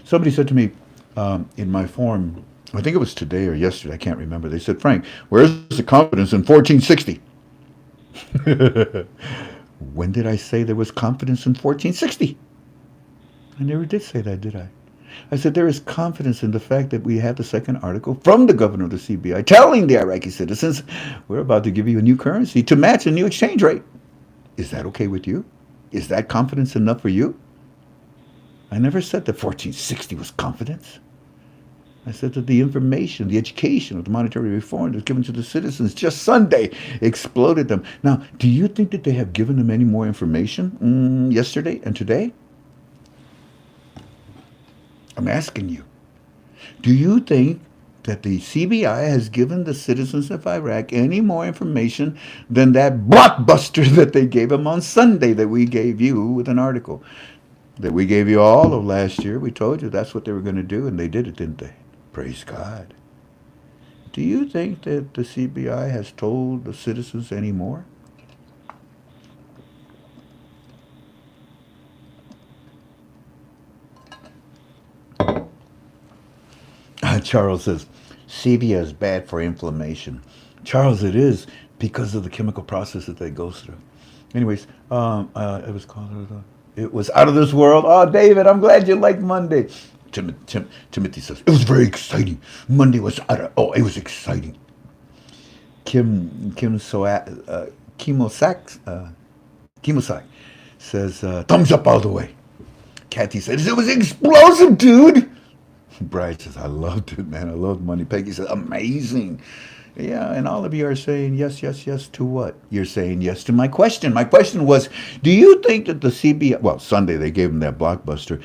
[SPEAKER 1] Somebody said to me in my forum, I think it was today or yesterday, I can't remember. They said, Frank, where's the confidence in 1460? When did I say there was confidence in 1460? I never did say that, did I? I said there is confidence in the fact that we have the second article from the governor of the CBI telling the Iraqi citizens, we're about to give you a new currency to match a new exchange rate. Is that okay with you? Is that confidence enough for you? I never said that 1460 was confidence. I said that the information, the education of the monetary reform that was given to the citizens just Sunday exploded them. Now, do you think that they have given them any more information yesterday and today? I'm asking you. Do you think that the CBI has given the citizens of Iraq any more information than that blockbuster that they gave them on Sunday that we gave you with an article? That we gave you all of last year. We told you that's what they were going to do, and they did it, didn't they? Praise God. Do you think that the CBI has told the citizens any more? Charles says, stevia is bad for inflammation. Charles, it is because of the chemical process that they go through. Anyways, it was called, it was Out of This World. Oh, David, I'm glad you liked Monday. Timothy says, it was very exciting. Monday was it was exciting. Kimosai says, thumbs up all the way. Kathy says, it was explosive, dude. Bride says, I loved it, man. I loved Monday. Peggy says, amazing. Yeah, and all of you are saying yes, yes, yes to what? You're saying yes to my question. My question was, do you think that the CBI, well, Sunday they gave them that blockbuster.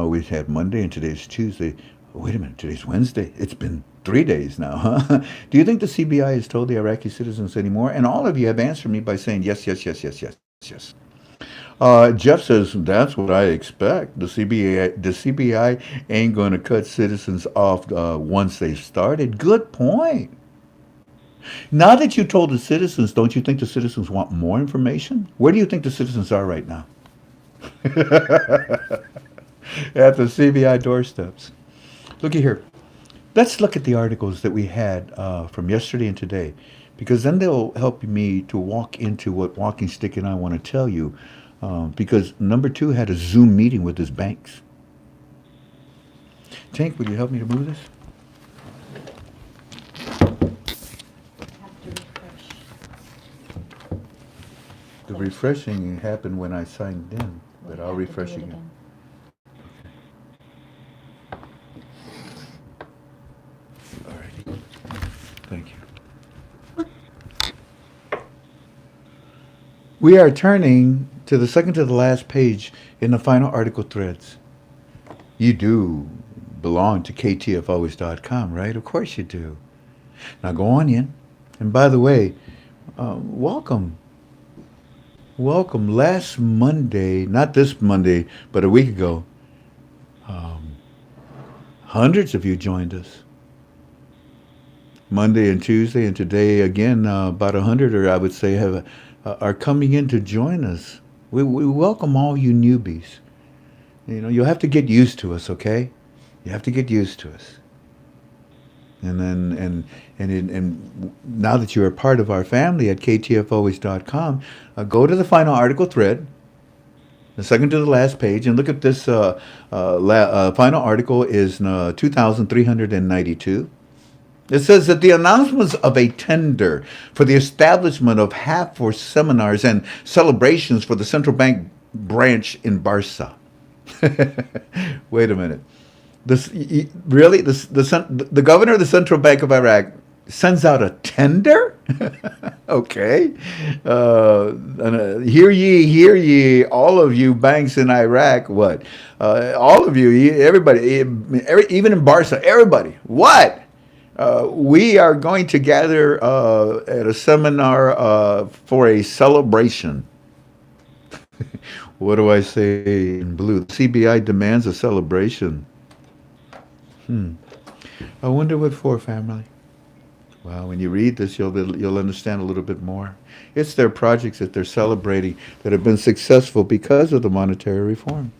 [SPEAKER 1] We had Monday and today's Tuesday. Wait a minute, today's Wednesday. It's been 3 days now, huh? Do you think the CBI has told the Iraqi citizens anymore? And all of you have answered me by saying yes, yes, yes, yes, yes, yes. Jeff says, that's what I expect. The CBI ain't going to cut citizens off once they've started. Good point. Now that you told the citizens, don't you think the citizens want more information? Where do you think the citizens are right now? At the CBI doorsteps. Looky here. Let's look at the articles that we had from yesterday and today, because then they'll help me to walk into what Walking Stick and I want to tell you because number 2 had a Zoom meeting with his banks. Tank, would you help me to move this?
[SPEAKER 5] Have to refresh.
[SPEAKER 1] The refreshing happened when I signed in, but
[SPEAKER 5] We
[SPEAKER 1] I'll
[SPEAKER 5] have to
[SPEAKER 1] refresh
[SPEAKER 5] do it
[SPEAKER 1] again. Alrighty. Thank you. We are turning to the second to the last page in the final article threads. You do belong to ktfalways.com, right? Of course you do. Now go on in. And by the way, welcome. Welcome. Last Monday, not this Monday, but a week ago, hundreds of you joined us. Monday and Tuesday, and today again, about 100, or I would say, have are coming in to join us. We welcome all you newbies. You know, you'll have to get used to us, okay? You have to get used to us. And then, and now that you're a part of our family at ktfalways.com, go to the final article thread, the second to the last page, and look at this. Final article is 2,392. It says that the announcements of a tender for the establishment of half for seminars and celebrations for the central bank branch in Barca. Wait a minute. Really? The governor of the Central Bank of Iraq sends out a tender? Okay. Hear ye, all of you banks in Iraq. What? All of you, everybody, even in Barca, everybody. What? We are going to gather at a seminar for a celebration. What do I say in blue? The CBI demands a celebration. I wonder what for, family. Well, when you read this, you'll understand a little bit more. It's their projects that they're celebrating that have been successful because of the monetary reform.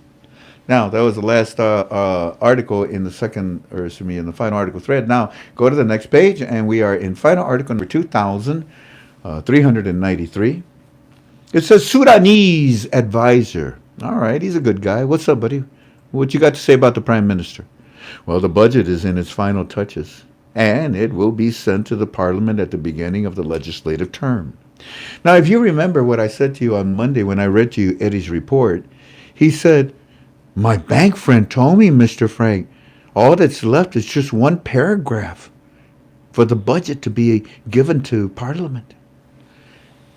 [SPEAKER 1] Now, that was the last article in the in the final article thread. Now, go to the next page, and we are in final article number 2,393. It says Sudanese advisor. All right, he's a good guy. What's up, buddy? What you got to say about the prime minister? Well, the budget is in its final touches, and it will be sent to the parliament at the beginning of the legislative term. Now, if you remember what I said to you on Monday when I read to you Eddie's report, he said, my bank friend told me, Mr. Frank, all that's left is just one paragraph for the budget to be given to Parliament.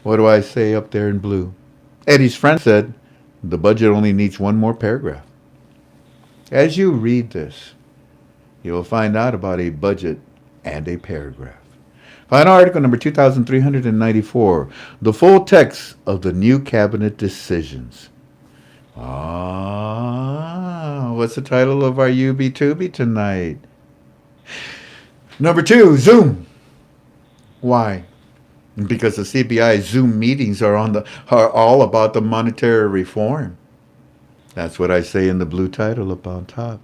[SPEAKER 1] What do I say up there in blue? Eddie's friend said the budget only needs one more paragraph. As you read this, you will find out about a budget and a paragraph. Final article number 2,394, the full text of the new cabinet decisions. What's the title of our UB2B tonight? Number 2, Zoom. Why? Because the CBI Zoom meetings are all about the monetary reform. That's what I say in the blue title up on top.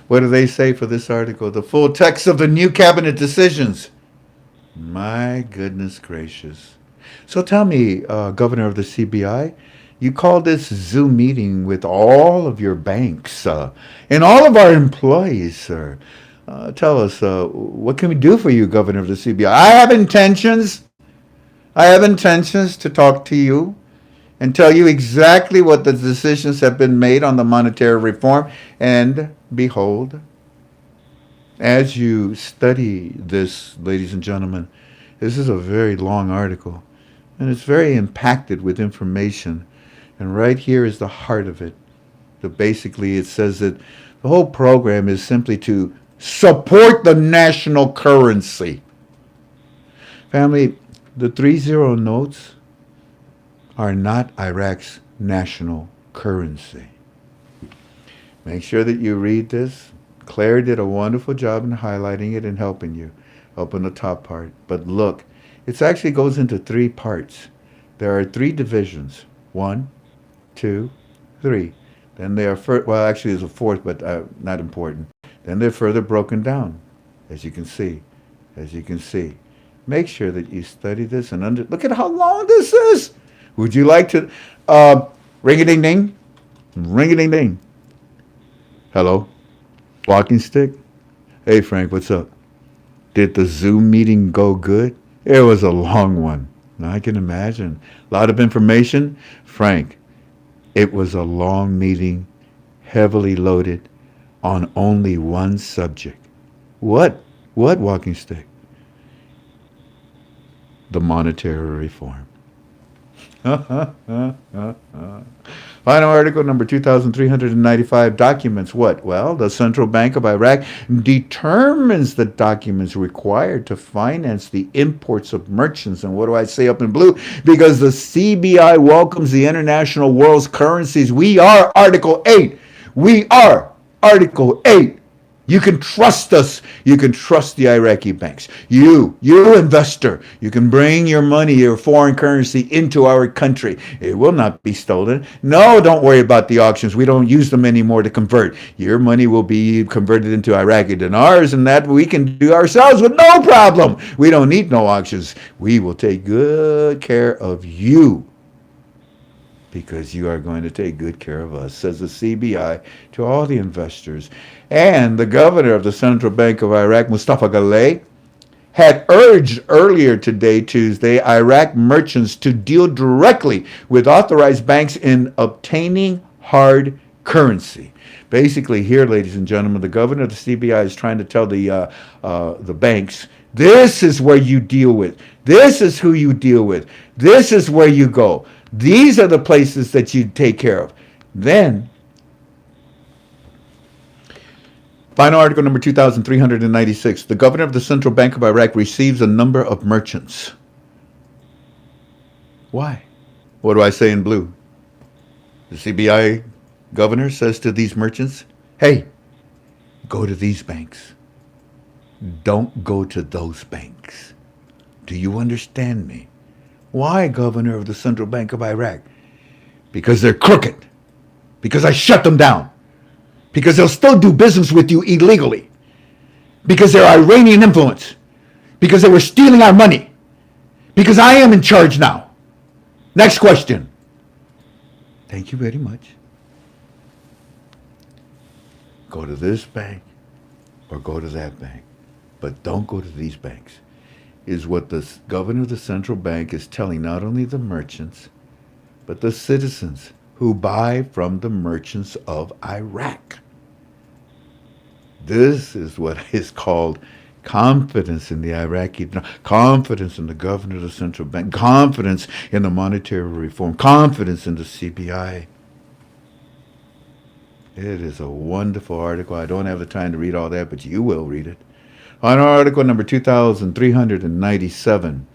[SPEAKER 1] What do they say for this article? The full text of the new cabinet decisions. My goodness gracious. So tell me, Governor of the CBI, you called this Zoom meeting with all of your banks and all of our employees, sir. Tell us, what can we do for you, Governor of the CBI? I have intentions to talk to you and tell you exactly what the decisions have been made on the monetary reform. And behold, as you study this, ladies and gentlemen, this is a very long article, and it's very impacted with information. And right here is the heart of it. Basically, it says that the whole program is simply to support the national currency. Family, the 3-0 notes are not Iraq's national currency. Make sure that you read this. Claire did a wonderful job in highlighting it and helping you up in the top part. But look, it actually goes into 3 parts. There are 3 divisions. 1, 2, 3. Then they are, well, actually there's a 4th, but not important. Then they're further broken down, as you can see. Make sure that you study this and look at how long this is. Would you like to, Ring-a-ding-ding. Ring-a-ding-ding. Hello? Walking stick? Hey, Frank, what's up? Did the Zoom meeting go good? It was a long one. I can imagine. A lot of information. Frank, it was a long meeting, heavily loaded, on only one subject. What? What, Walking Stick? The monetary reform. Final article number 2395 documents what? Well, the Central Bank of Iraq determines the documents required to finance the imports of merchants. And what do I say up in blue? Because the CBI welcomes the international world's currencies. We are Article 8. We are Article 8. You can trust us. You can trust the Iraqi banks. You investor, you can bring your money, your foreign currency into our country. It will not be stolen. No, don't worry about the auctions. We don't use them anymore to convert. Your money will be converted into Iraqi dinars, and that we can do ourselves with no problem. We don't need no auctions. We will take good care of you, because you are going to take good care of us, says the CBI to all the investors. And the governor of the Central Bank of Iraq, Mustafa Galay, had urged earlier today, Tuesday, Iraq merchants to deal directly with authorized banks in obtaining hard currency. Basically here, ladies and gentlemen, the governor of the CBI is trying to tell the banks, this is where you deal with. This is who you deal with. This is where you go. These are the places that you take care of. Then, final article number 2396. The governor of the Central Bank of Iraq receives a number of merchants. Why? What do I say in blue? The CBI governor says to these merchants, hey, go to these banks. Don't go to those banks. Do you understand me? Why, governor of the Central Bank of Iraq? Because they're crooked. Because I shut them down. Because they'll still do business with you illegally. Because they're Iranian influence. Because they were stealing our money. Because I am in charge now. Next question. Thank you very much. Go to this bank or go to that bank. But don't go to these banks. Is what the governor of the central bank is telling not only the merchants, but the citizens who buy from the merchants of Iraq. This is what is called confidence in the Iraqi, confidence in the governor of the central bank, confidence in the monetary reform, confidence in the CBI. It is a wonderful article. I don't have the time to read all that, but you will read it. On article number 2397,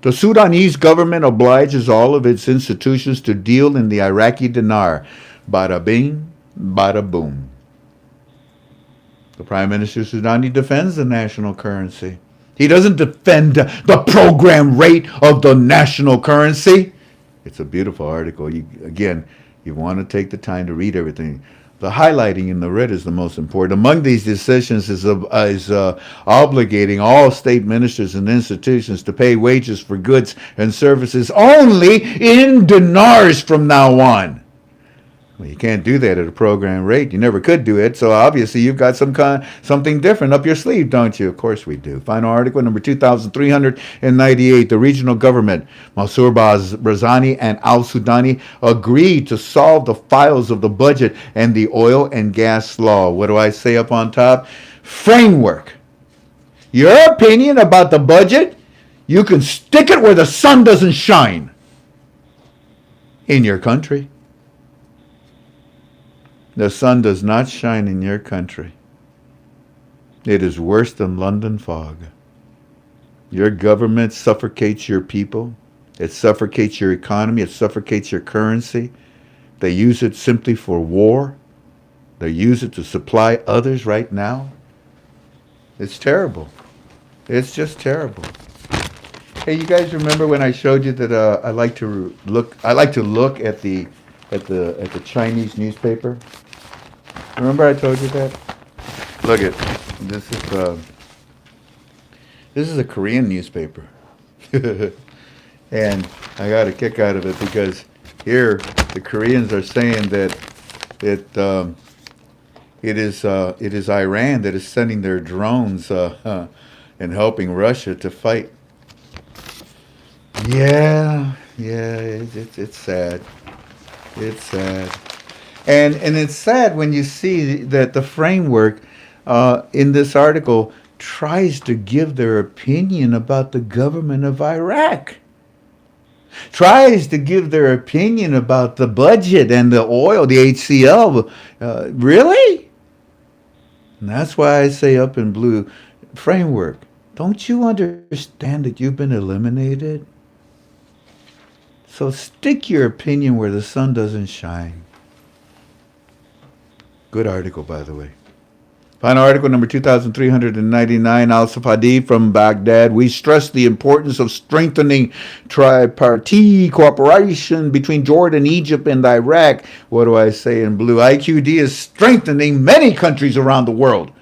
[SPEAKER 1] the Sudanese government obliges all of its institutions to deal in the Iraqi dinar. Bada bing, bada boom. The Prime Minister of Sudan, he defends the national currency. He doesn't defend the program rate of the national currency. It's a beautiful article. You want to take the time to read everything. The highlighting in the red is the most important. Among these decisions is obligating all state ministers and institutions to pay wages for goods and services only in dinars from now on. Well, you can't do that at a program rate. You never could do it. So obviously you've got something different up your sleeve, don't you? Of course we do. Final article number 2398. The regional government, Mansour Barzani and Al-Sudani, agreed to solve the files of the budget and the oil and gas law. What do I say up on top? Framework. Your opinion about the budget, you can stick it where the sun doesn't shine. In your country. The sun does not shine in your country. It is worse than London fog. Your government suffocates your people. It suffocates your economy. It suffocates your currency. They use it simply for war. They use it to supply others right now. It's terrible. It's just terrible. Hey, you guys remember when I showed you that I like to look at the Chinese newspaper? Remember I told you that? Look at this is a Korean newspaper. And I got a kick out of it because here The Koreans are saying that it is Iran that is sending their drones and helping Russia to fight. Yeah, yeah, it's sad. It's sad. And it's sad when you see that the framework in this article tries to give their opinion about the government of Iraq, tries to give their opinion about the budget and the oil, the HCL. Really? And that's why I say up in blue framework. Don't you understand that you've been eliminated? So stick your opinion where the sun doesn't shine. Good article, by the way. Final article number 2399, Al-Safadi from Baghdad. We stress the importance of strengthening tripartite cooperation between Jordan, Egypt, and Iraq. What do I say in blue? IQD is strengthening many countries around the world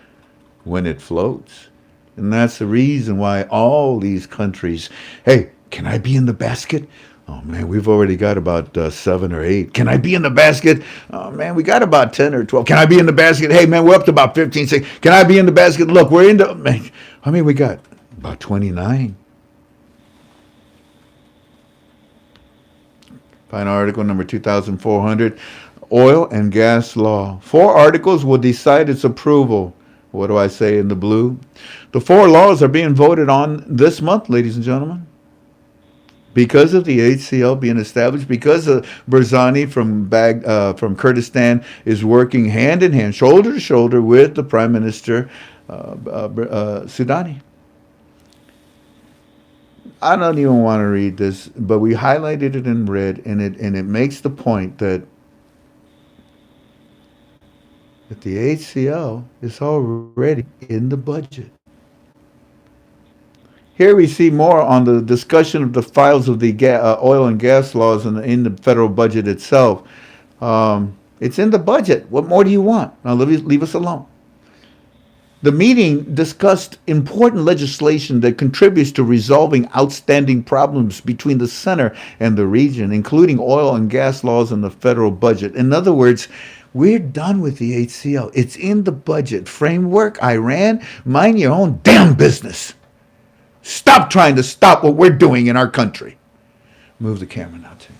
[SPEAKER 1] when it floats. And that's the reason why all these countries, hey, can I be in the basket? Oh man, we've already got about 7 or 8. Can I be in the basket? Oh man, we got about 10 or 12. Can I be in the basket? Hey man, we're up to about 15. Say, can I be in the basket? Look, we're in the, man, I mean, we got about 29. Final article number 2400, oil and gas law. 4 articles will decide its approval. What do I say in the blue? The 4 laws are being voted on this month, ladies and gentlemen. Because of the HCL being established, because Barzani from Kurdistan is working hand in hand, shoulder to shoulder with the Prime Minister Sudani. I don't even want to read this, but we highlighted it in red, and it makes the point that the HCL is already in the budget. Here we see more on the discussion of the files of the oil and gas laws in the federal budget itself. It's in the budget. What more do you want? Now leave us alone. The meeting discussed important legislation that contributes to resolving outstanding problems between the center and the region, including oil and gas laws in the federal budget. In other words, we're done with the HCL. It's in the budget framework. Iran, mind your own damn business. Stop trying to stop what we're doing in our country. Move the camera now, Tim.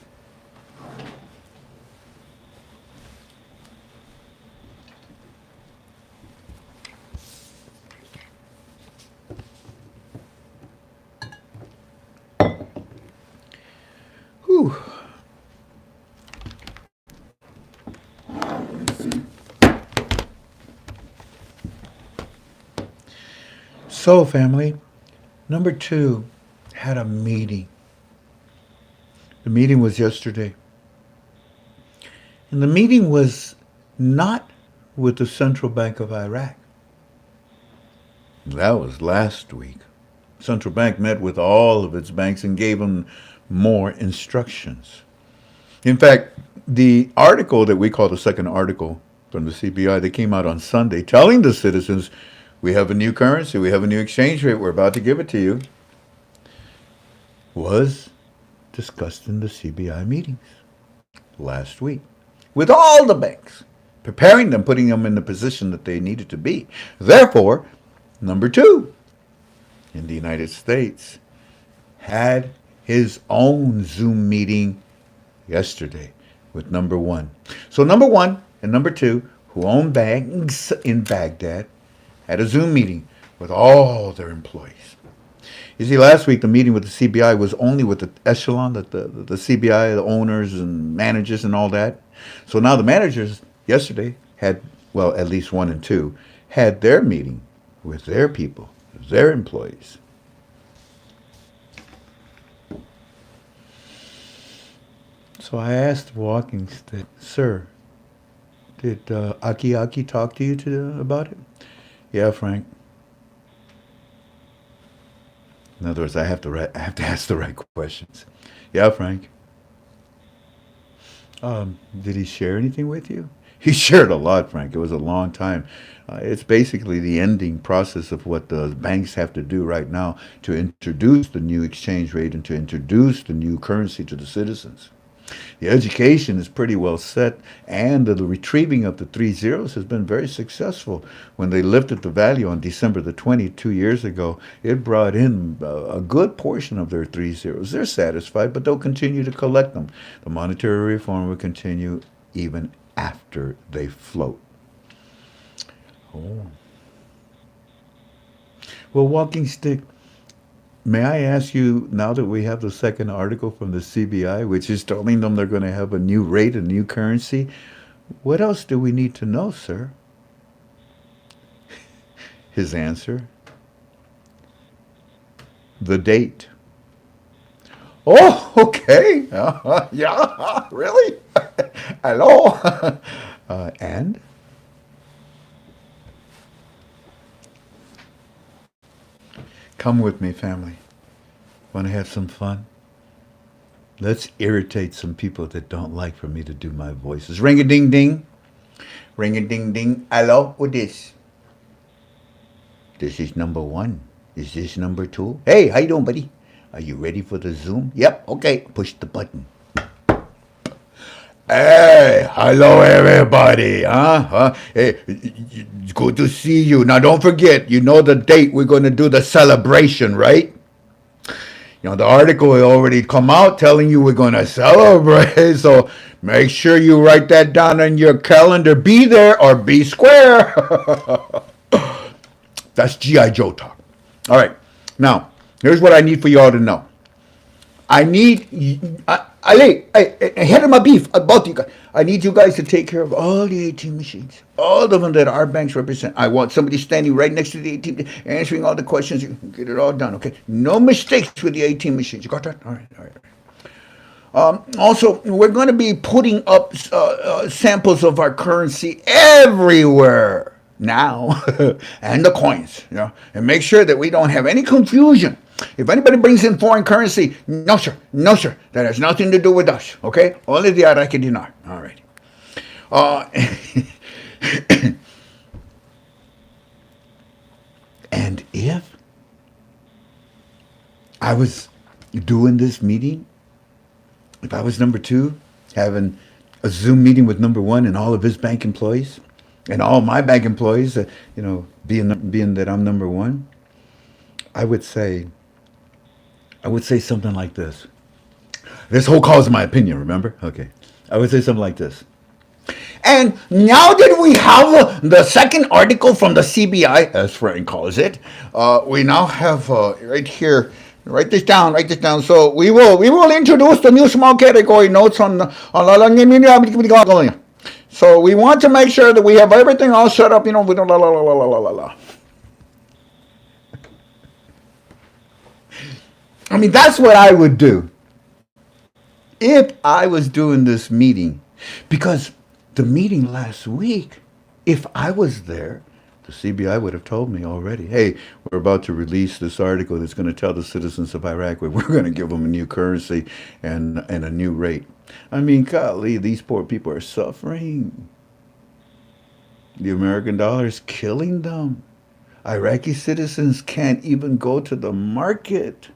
[SPEAKER 1] Whew. So, family, number 2 had a meeting. The meeting was yesterday. And the meeting was not with the Central Bank of Iraq. That was last week. Central Bank met with all of its banks and gave them more instructions. In fact, the article that we call the second article from the CBI that came out on Sunday telling the citizens, we have a new currency, we have a new exchange rate, we're about to give it to you, was discussed in the CBI meetings last week with all the banks, preparing them, putting them in the position that they needed to be. Therefore, number 2 in the United States had his own Zoom meeting yesterday with number 1. So number 1 and number 2, who own banks in Baghdad, had a Zoom meeting with all their employees. You see, last week the meeting with the CBI was only with the echelon, the CBI, the owners and managers and all that. So now the managers yesterday had, well, at least 1 and 2, had their meeting with their people, their employees. So I asked Walking Stick, sir, did Aki talk to you about it? Yeah, Frank. In other words, I have to ask the right questions. Yeah, Frank. Did he share anything with you? He shared a lot, Frank. It was a long time. It's basically the ending process of what the banks have to do right now to introduce the new exchange rate and to introduce the new currency to the citizens. The education is pretty well set, and the retrieving of the three zeros has been very successful. When they lifted the value on December the 20th, 2 years ago, it brought in a good portion of their three zeros. They're satisfied, but they'll continue to collect them. The monetary reform will continue even after they float. Oh. Well, Walking Stick, may I ask you, now that we have the second article from the CBI, which is telling them they're going to have a new rate, a new currency, what else do we need to know, sir? His answer, the date. Oh, okay. Yeah, really? Hello? And? Come with me, family. Want to have some fun? Let's irritate some people that don't like for me to do my voices. Ring a ding ding. Ring a ding ding. Hello, who this? This is number one. Is this number two? Hey, how you doing, buddy? Are you ready for the Zoom? Yep, okay. Push the button. Hey, hello everybody, Hey, it's good to see you. Now don't forget, you know the date we're going to do the celebration, right? You know, the article will already come out telling you we're going to celebrate, so make sure you write that down on your calendar. Be there or be square. That's G.I. Joe talk. All right, now, here's what I need for you all to know. I need, head of my beef, both you guys. I need you guys to take care of all the ATM machines, all of them that our banks represent. I want somebody standing right next to the ATM, answering all the questions. You can get it all done, okay? No mistakes with the ATM machines. You got that? All right, all right. Also, we're going to be putting up samples of our currency everywhere now, and the coins, you know, and make sure that we don't have any confusion. If anybody brings in foreign currency, no sir, no sir, that has nothing to do with us, okay? Only the Iraqi dinar, all right. And if I was doing this meeting, if I was number two, having a Zoom meeting with number one and all of his bank employees, and all my bank employees, you know, being that I'm number one, I would say something like this. This whole call is my opinion, remember? Okay. I would say something like this. And now that we have the second article from the CBI, as Frank calls it, we now have right here. Write this down. Write this down. So we will introduce the new small category notes on. So we want to make sure that we have everything all set up. You know, we don't I mean, that's what I would do if I was doing this meeting. Because the meeting last week, if I was there, the CBI would have told me already, hey, we're about to release this article that's going to tell the citizens of Iraq we're going to give them a new currency and a new rate. I mean, golly, these poor people are suffering. The American dollar is killing them. Iraqi citizens can't even go to the market.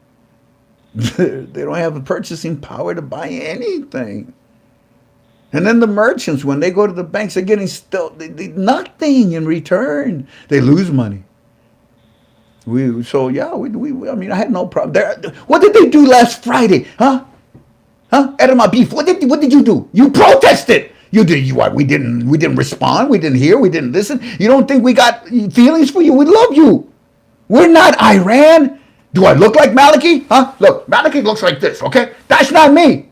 [SPEAKER 1] They don't have the purchasing power to buy anything. And then the merchants, when they go to the banks, they're getting nothing in return. They lose money. I mean, I had no problem. What did they do last Friday? Huh? Edema beef. What did you do? You protested. You did what? We didn't respond. We didn't hear. We didn't listen. You don't think we got feelings for you? We love you. We're not Iran. Do I look like Maliki? Huh? Look, Maliki looks like this, okay? That's not me.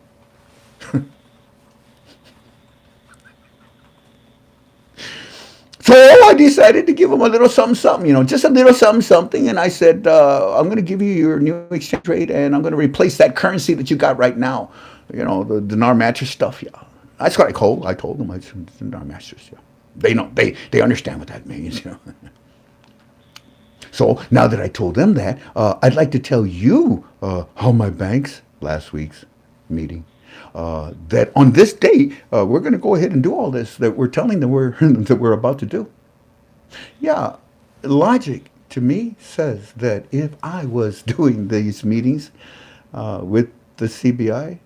[SPEAKER 1] So I decided to give him a little something, you know, just a little something. And I said, I'm going to give you your new exchange rate, and I'm going to replace that currency that you got right now. You know, the dinar mattress stuff, yeah. That's what I told them. It's dinar mattress, yeah. They know, they understand what that means, you know. So now that I told them that, I'd like to tell you how my banks, last week's meeting, that on this date, we're going to go ahead and do all this that we're telling them that we're about to do. Yeah, logic to me says that if I was doing these meetings with the CBI,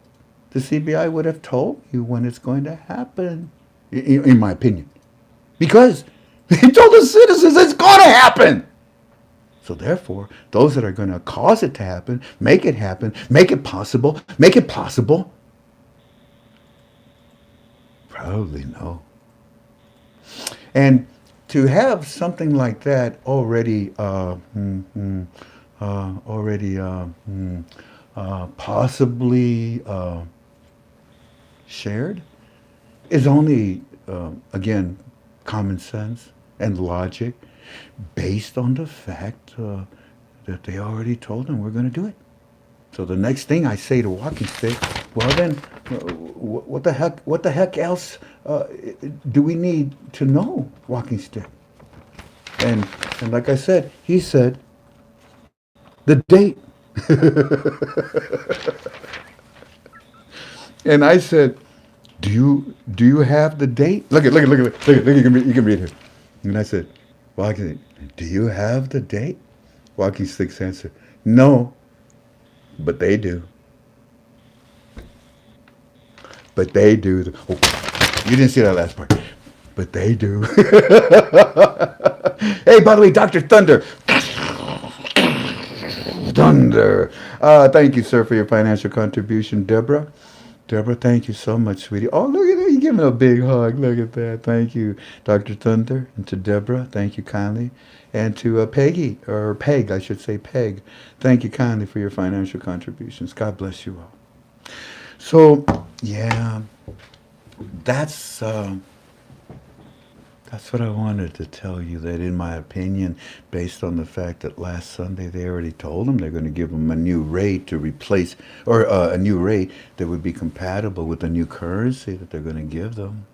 [SPEAKER 1] the CBI would have told you when it's going to happen, in my opinion. Because he told the citizens it's going to happen. So therefore, those that are going to cause it to happen, make it possible, probably no. And to have something like that already, already, possibly shared, is only, again, common sense and logic, based on the fact that they already told them we're going to do it. So the next thing I say to Walking Stick, well then, what the heck else do we need to know, Walking Stick? And like I said, he said, the date. And I said, do you have the date? Look, you can read here. And I said, Walking, do you have the date? Walking Stick's answer, no, but they do. But they do. Oh, you didn't see that last part. But they do. Hey, by the way, Dr. Thunder. Thunder. Thank you, sir, for your financial contribution. Deborah, thank you so much, sweetie. Oh, look at that. You give me a big hug. Look at that. Thank you, Dr. Thunder. And to Deborah, thank you kindly. And to Peggy, or Peg, I should say Peg, thank you kindly for your financial contributions. God bless you all. So, yeah, that's what I wanted to tell you, that in my opinion, based on the fact that last Sunday they already told them they're going to give them a new rate to replace, or a new rate that would be compatible with the new currency that they're going to give them.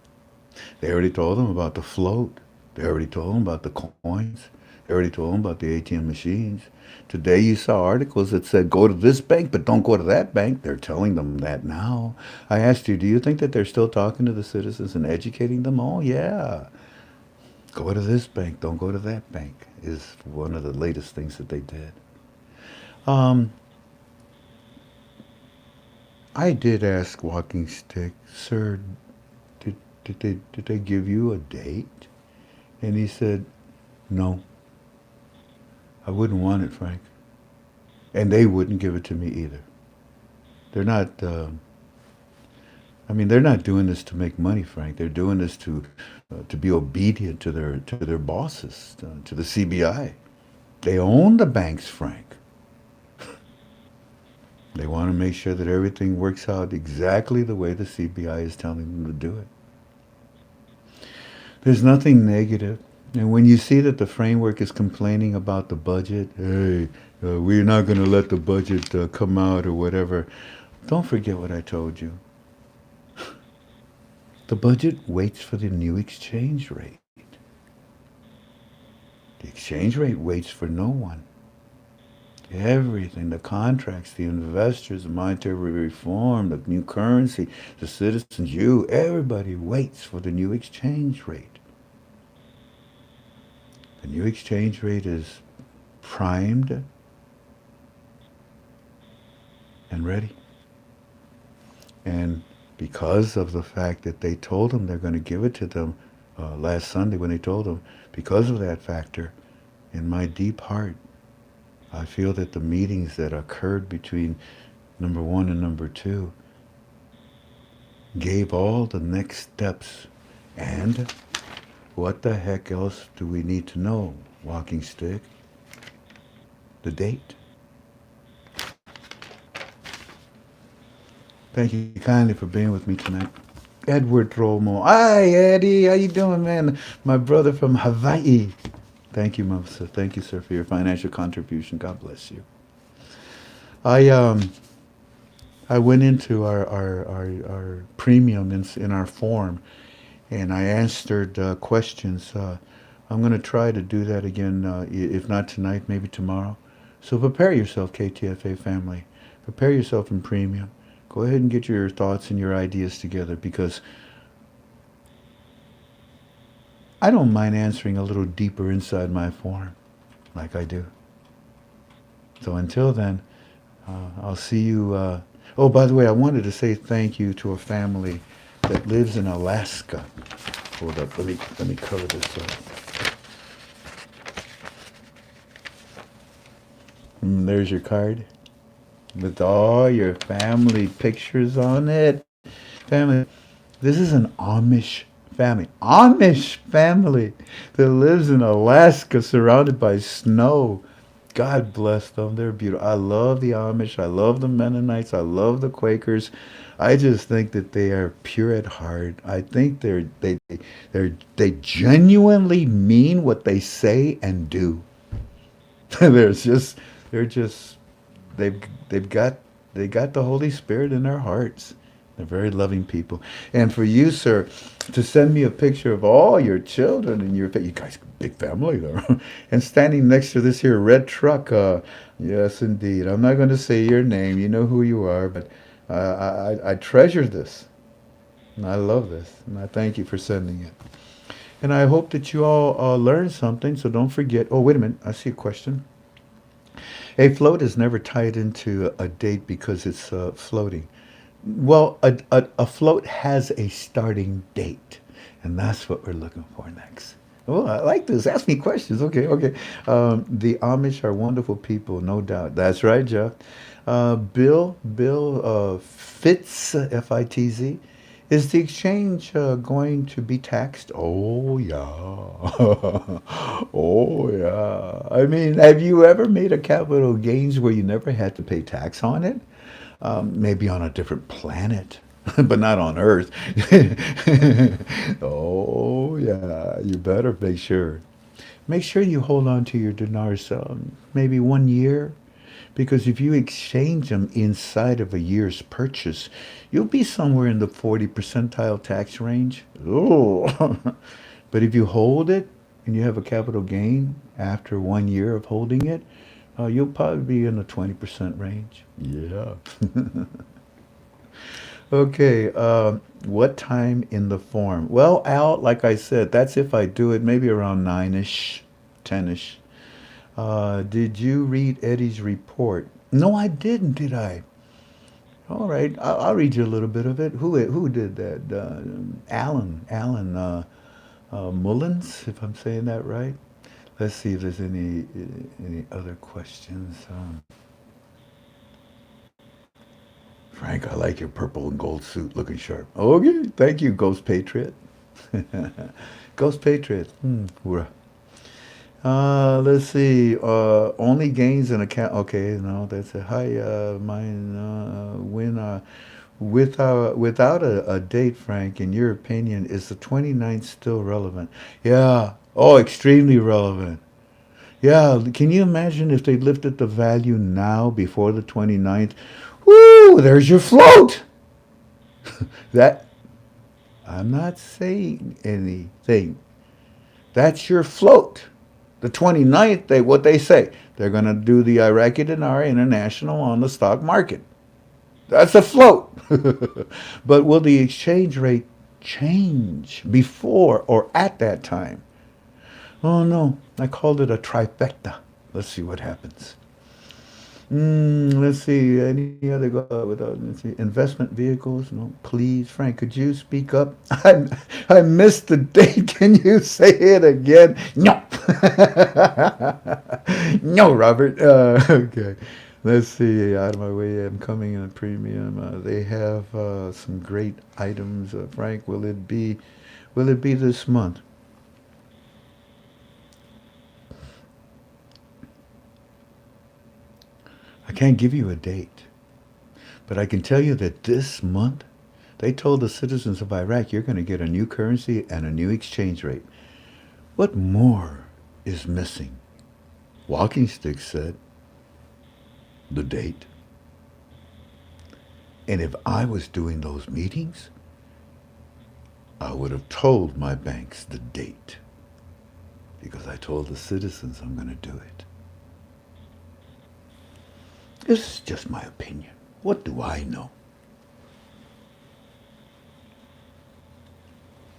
[SPEAKER 1] They already told them about the float. They already told them about the coins. They already told them about the ATM machines. Today you saw articles that said, go to this bank, but don't go to that bank. They're telling them that now. I asked you, do you think that they're still talking to the citizens and educating them? Oh, yeah. Go to this bank, don't go to that bank, is one of the latest things that they did. I did ask Walking Stick, sir, did they give you a date? And he said, no. I wouldn't want it, Frank. And they wouldn't give it to me either. They're not, they're not doing this to make money, Frank. They're doing this to be obedient to their bosses, to the CBI. They own the banks, Frank. They want to make sure that everything works out exactly the way the CBI is telling them to do it. There's nothing negative. And when you see that the framework is complaining about the budget, hey, we're not going to let the budget come out or whatever, don't forget what I told you. The budget waits for the new exchange rate. The exchange rate waits for no one. Everything, the contracts, the investors, the monetary reform, the new currency, the citizens, you, everybody waits for the new exchange rate. The new exchange rate is primed and ready. And because of the fact that they told them they're going to give it to them last Sunday when they told them, because of that factor, in my deep heart, I feel that the meetings that occurred between number one and number two gave all the next steps. And what the heck else do we need to know, Walking Stick? The date. Thank you kindly for being with me tonight. Edward Romo. Hi, Eddie. How you doing, man? My brother from Hawaii. Thank you, Moses. Thank you, sir, for your financial contribution. God bless you. I went into our premium in our form, and I answered questions. I'm going to try to do that again, if not tonight, maybe tomorrow. So prepare yourself, KTFA family. Prepare yourself in premium. Go ahead and get your thoughts and your ideas together, because I don't mind answering a little deeper inside my form, like I do. So until then, I'll see you Oh, by the way, I wanted to say thank you to a family that lives in Alaska. Hold up, let me cover this up. There's your card with all your family pictures on it. Family, this is an Amish family that lives in Alaska surrounded by snow. God bless them. They're beautiful. I love the Amish. I love the Mennonites. I love the Quakers. I just think that they are pure at heart. I think they genuinely mean what they say and do. There's just they're just they've they've got they got the Holy Spirit in their hearts. They're very loving people. And for you, sir, to send me a picture of all your children and you guys big family there, and standing next to this here red truck. Yes, indeed. I'm not going to say your name. You know who you are, but I treasure this. And I love this, and I thank you for sending it. And I hope that you all learned something. So don't forget. Oh, wait a minute. I see a question. A float is never tied into a date because it's floating. Well, a float has a starting date, and that's what we're looking for next. Oh, I like this. Ask me questions. Okay, okay. The Amish are wonderful people, no doubt. That's right, Jeff. Bill Fitz, Fitz, is the exchange going to be taxed? Oh, yeah. Oh, yeah. I mean, have you ever made a capital gains where you never had to pay tax on it? Maybe on a different planet, but not on Earth. Oh, yeah, you better make sure. Make sure you hold on to your dinars maybe 1 year, because if you exchange them inside of a year's purchase, you'll be somewhere in the 40 percentile tax range. Oh, but if you hold it and you have a capital gain after 1 year of holding it, you'll probably be in the 20% range. Yeah. Okay. What time in the form? Well, Al, like I said, that's if I do it maybe around 9ish, 10ish. Did you read Eddie's report? No, I didn't, did I? All right. I'll read you a little bit of it. Who did that? Alan Mullins, if I'm saying that right. Let's see if there's any other questions. Frank, I like your purple and gold suit, looking sharp. Okay, thank you, Ghost Patriot. Ghost Patriot. Hoorah. Let's see. Only gains in account. Okay, no, that's a high. Mine. Without a date, Frank, in your opinion, is the 29th still relevant? Yeah. Oh, extremely relevant. Yeah. Can you imagine if they lifted the value now before the 29th? Woo! There's your float. That I'm not saying anything. That's your float. The 29th, what they say, they're going to do the Iraqi dinar international on the stock market. That's a float. But will the exchange rate change before or at that time? Oh no, I called it a trifecta. Let's see what happens. Let's see. Any other let's see, investment vehicles? No, please, Frank. Could you speak up? I missed the date. Can you say it again? No. No, Robert. Okay. Let's see. Out of my way. I'm coming in a premium. They have some great items. Frank, will it be? Will it be this month? I can't give you a date, but I can tell you that this month they told the citizens of Iraq you're going to get a new currency and a new exchange rate. What more is missing? Walking Stick said the date. And if I was doing those meetings, I would have told my banks the date because I told the citizens I'm going to do it. This is just my opinion. What do I know?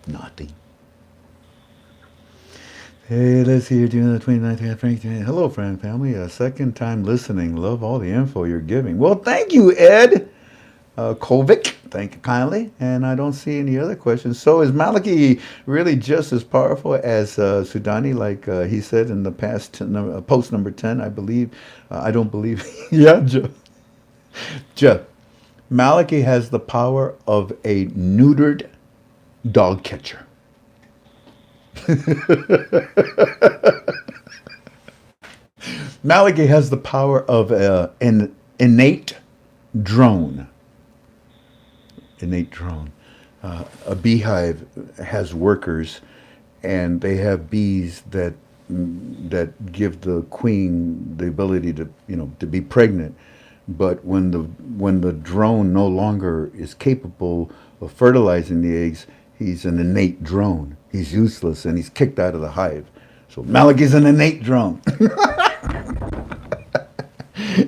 [SPEAKER 1] Nothing. Hey, let's see. You're doing the 29th. Frank. Hello, friend family. A second time listening. Love all the info you're giving. Well, thank you, Ed. Kovic, thank you kindly. And I don't see any other questions. So is Maliki really just as powerful as Sudani, like he said in the past post number 10, I believe? I don't believe. Yeah, Jeff. Jeff. Maliki has the power of a neutered dog catcher. Maliki has the power of an innate drone. Innate drone. A beehive has workers, and they have bees that give the queen the ability to to be pregnant. But when the drone no longer is capable of fertilizing the eggs, he's an innate drone. He's useless and he's kicked out of the hive. So Malik is an innate drone.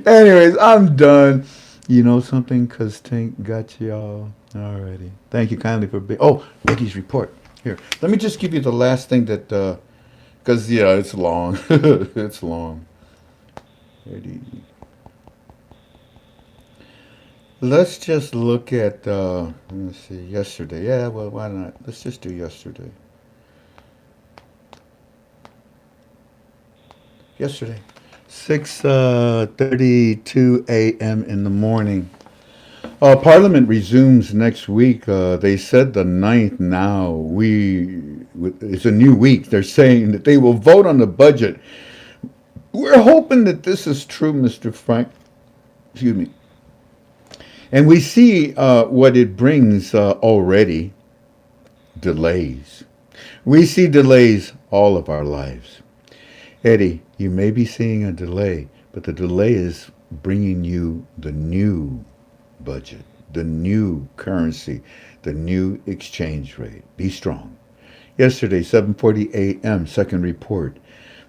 [SPEAKER 1] Anyways, I'm done. You know something? Because Tank got y'all. Alrighty. Thank you kindly for being. Oh, Eddie's report. Here. Let me just give you the last thing that. Because, yeah, it's long. It's long. Eddie. Let's just look at, let me see, yesterday. Yeah, well, why not? Let's just do yesterday. Yesterday. 6:32 a.m. in the morning. Parliament resumes next week. They said the 9th now. It's a new week. They're saying that they will vote on the budget. We're hoping that this is true, Mr. Frank. Excuse me. And we see what it brings already. Delays. We see delays all of our lives. Eddie, you may be seeing a delay, but the delay is bringing you the new budget, the new currency, the new exchange rate. Be strong. Yesterday, 7:40 a.m., second report.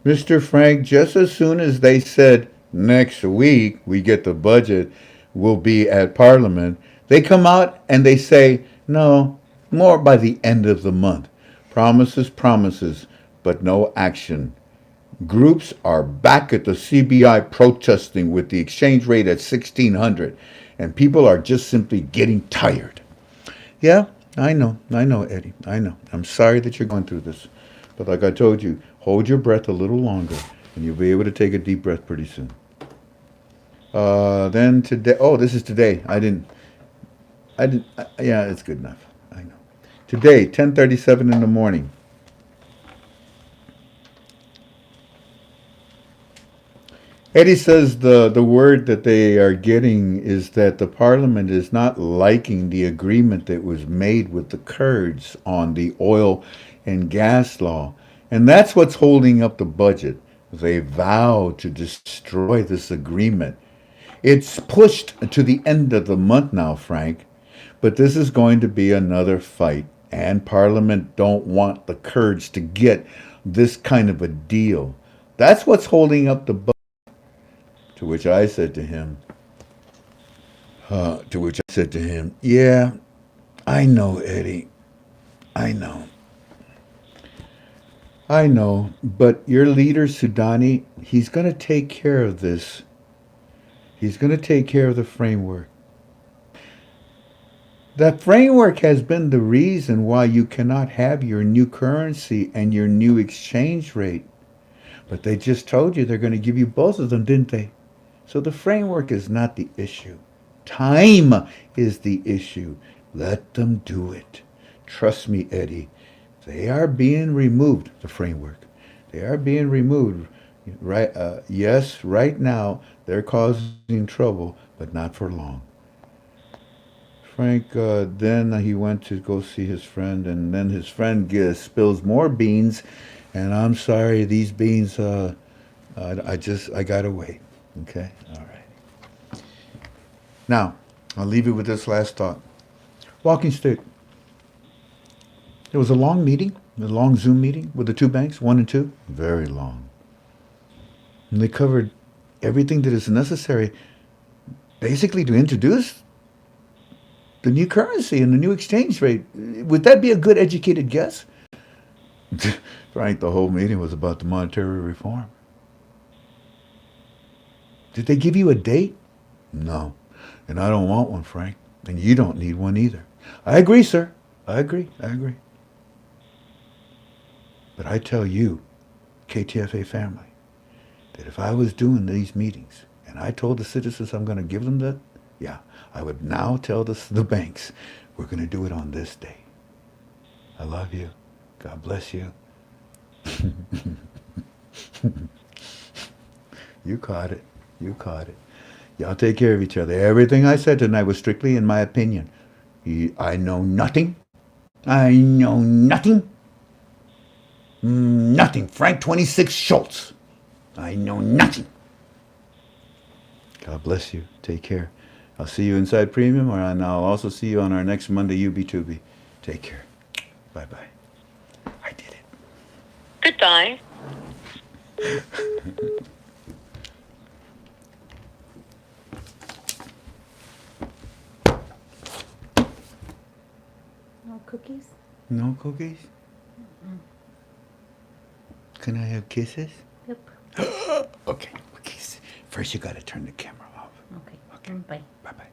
[SPEAKER 1] Mr. Frank, just as soon as they said next week we get the budget, will be at Parliament, they come out and they say, no, more by the end of the month. Promises, promises, but no action. Groups are back at the CBI protesting with the exchange rate at 1600, and people are just simply getting tired. Yeah, I know, Eddie, I know. I'm sorry that you're going through this, but like I told you, hold your breath a little longer, and you'll be able to take a deep breath pretty soon. Then today, oh, this is today. Yeah, it's good enough. I know. Today, 10:37 in the morning. Eddie says the word that they are getting is that the parliament is not liking the agreement that was made with the Kurds on the oil and gas law. And that's what's holding up the budget. They vow to destroy this agreement. It's pushed to the end of the month now, Frank. But this is going to be another fight. And Parliament don't want the Kurds to get this kind of a deal. That's what's holding up the budget. To which I said to him, yeah, I know, Eddie. I know. But your leader, Sudani, he's going to take care of this. He's going to take care of the framework. That framework has been the reason why you cannot have your new currency and your new exchange rate. But they just told you they're going to give you both of them, didn't they? So the framework is not the issue. Time is the issue. Let them do it. Trust me, Eddie. They are being removed, the framework. They are being removed. Right? Yes, right now they're causing trouble, but not for long. Frank, then he went to go see his friend, and then his friend spills more beans, and I'm sorry, these beans, I gotta wait. Okay? All right. Now, I'll leave you with this last thought. Walking stick. It was a long meeting, a long Zoom meeting with the two banks, 1 and 2. Very long. And they covered everything that is necessary, basically to introduce the new currency and the new exchange rate. Would that be a good educated guess? Frank, the whole meeting was about the monetary reform. Did they give you a date? No. And I don't want one, Frank. And you don't need one either. I agree, sir. I agree. I agree. But I tell you, KTFA family, that if I was doing these meetings and I told the citizens I'm going to give them that, yeah, I would now tell the banks, we're going to do it on this day. I love you. God bless you. You caught it. You caught it. Y'all take care of each other. Everything I said tonight was strictly in my opinion. I know nothing. I know nothing. Nothing. Frank 26 Schultz. I know nothing. God bless you. Take care. I'll see you inside Premium, and I'll also see you on our next Monday UB2B. Take care. Bye-bye. I did it.
[SPEAKER 2] Goodbye.
[SPEAKER 5] No cookies?
[SPEAKER 1] No cookies? Can I have kisses?
[SPEAKER 5] Yep.
[SPEAKER 1] Okay, cookies. First, you gotta turn the camera off.
[SPEAKER 5] Okay. Bye.
[SPEAKER 1] Bye-bye.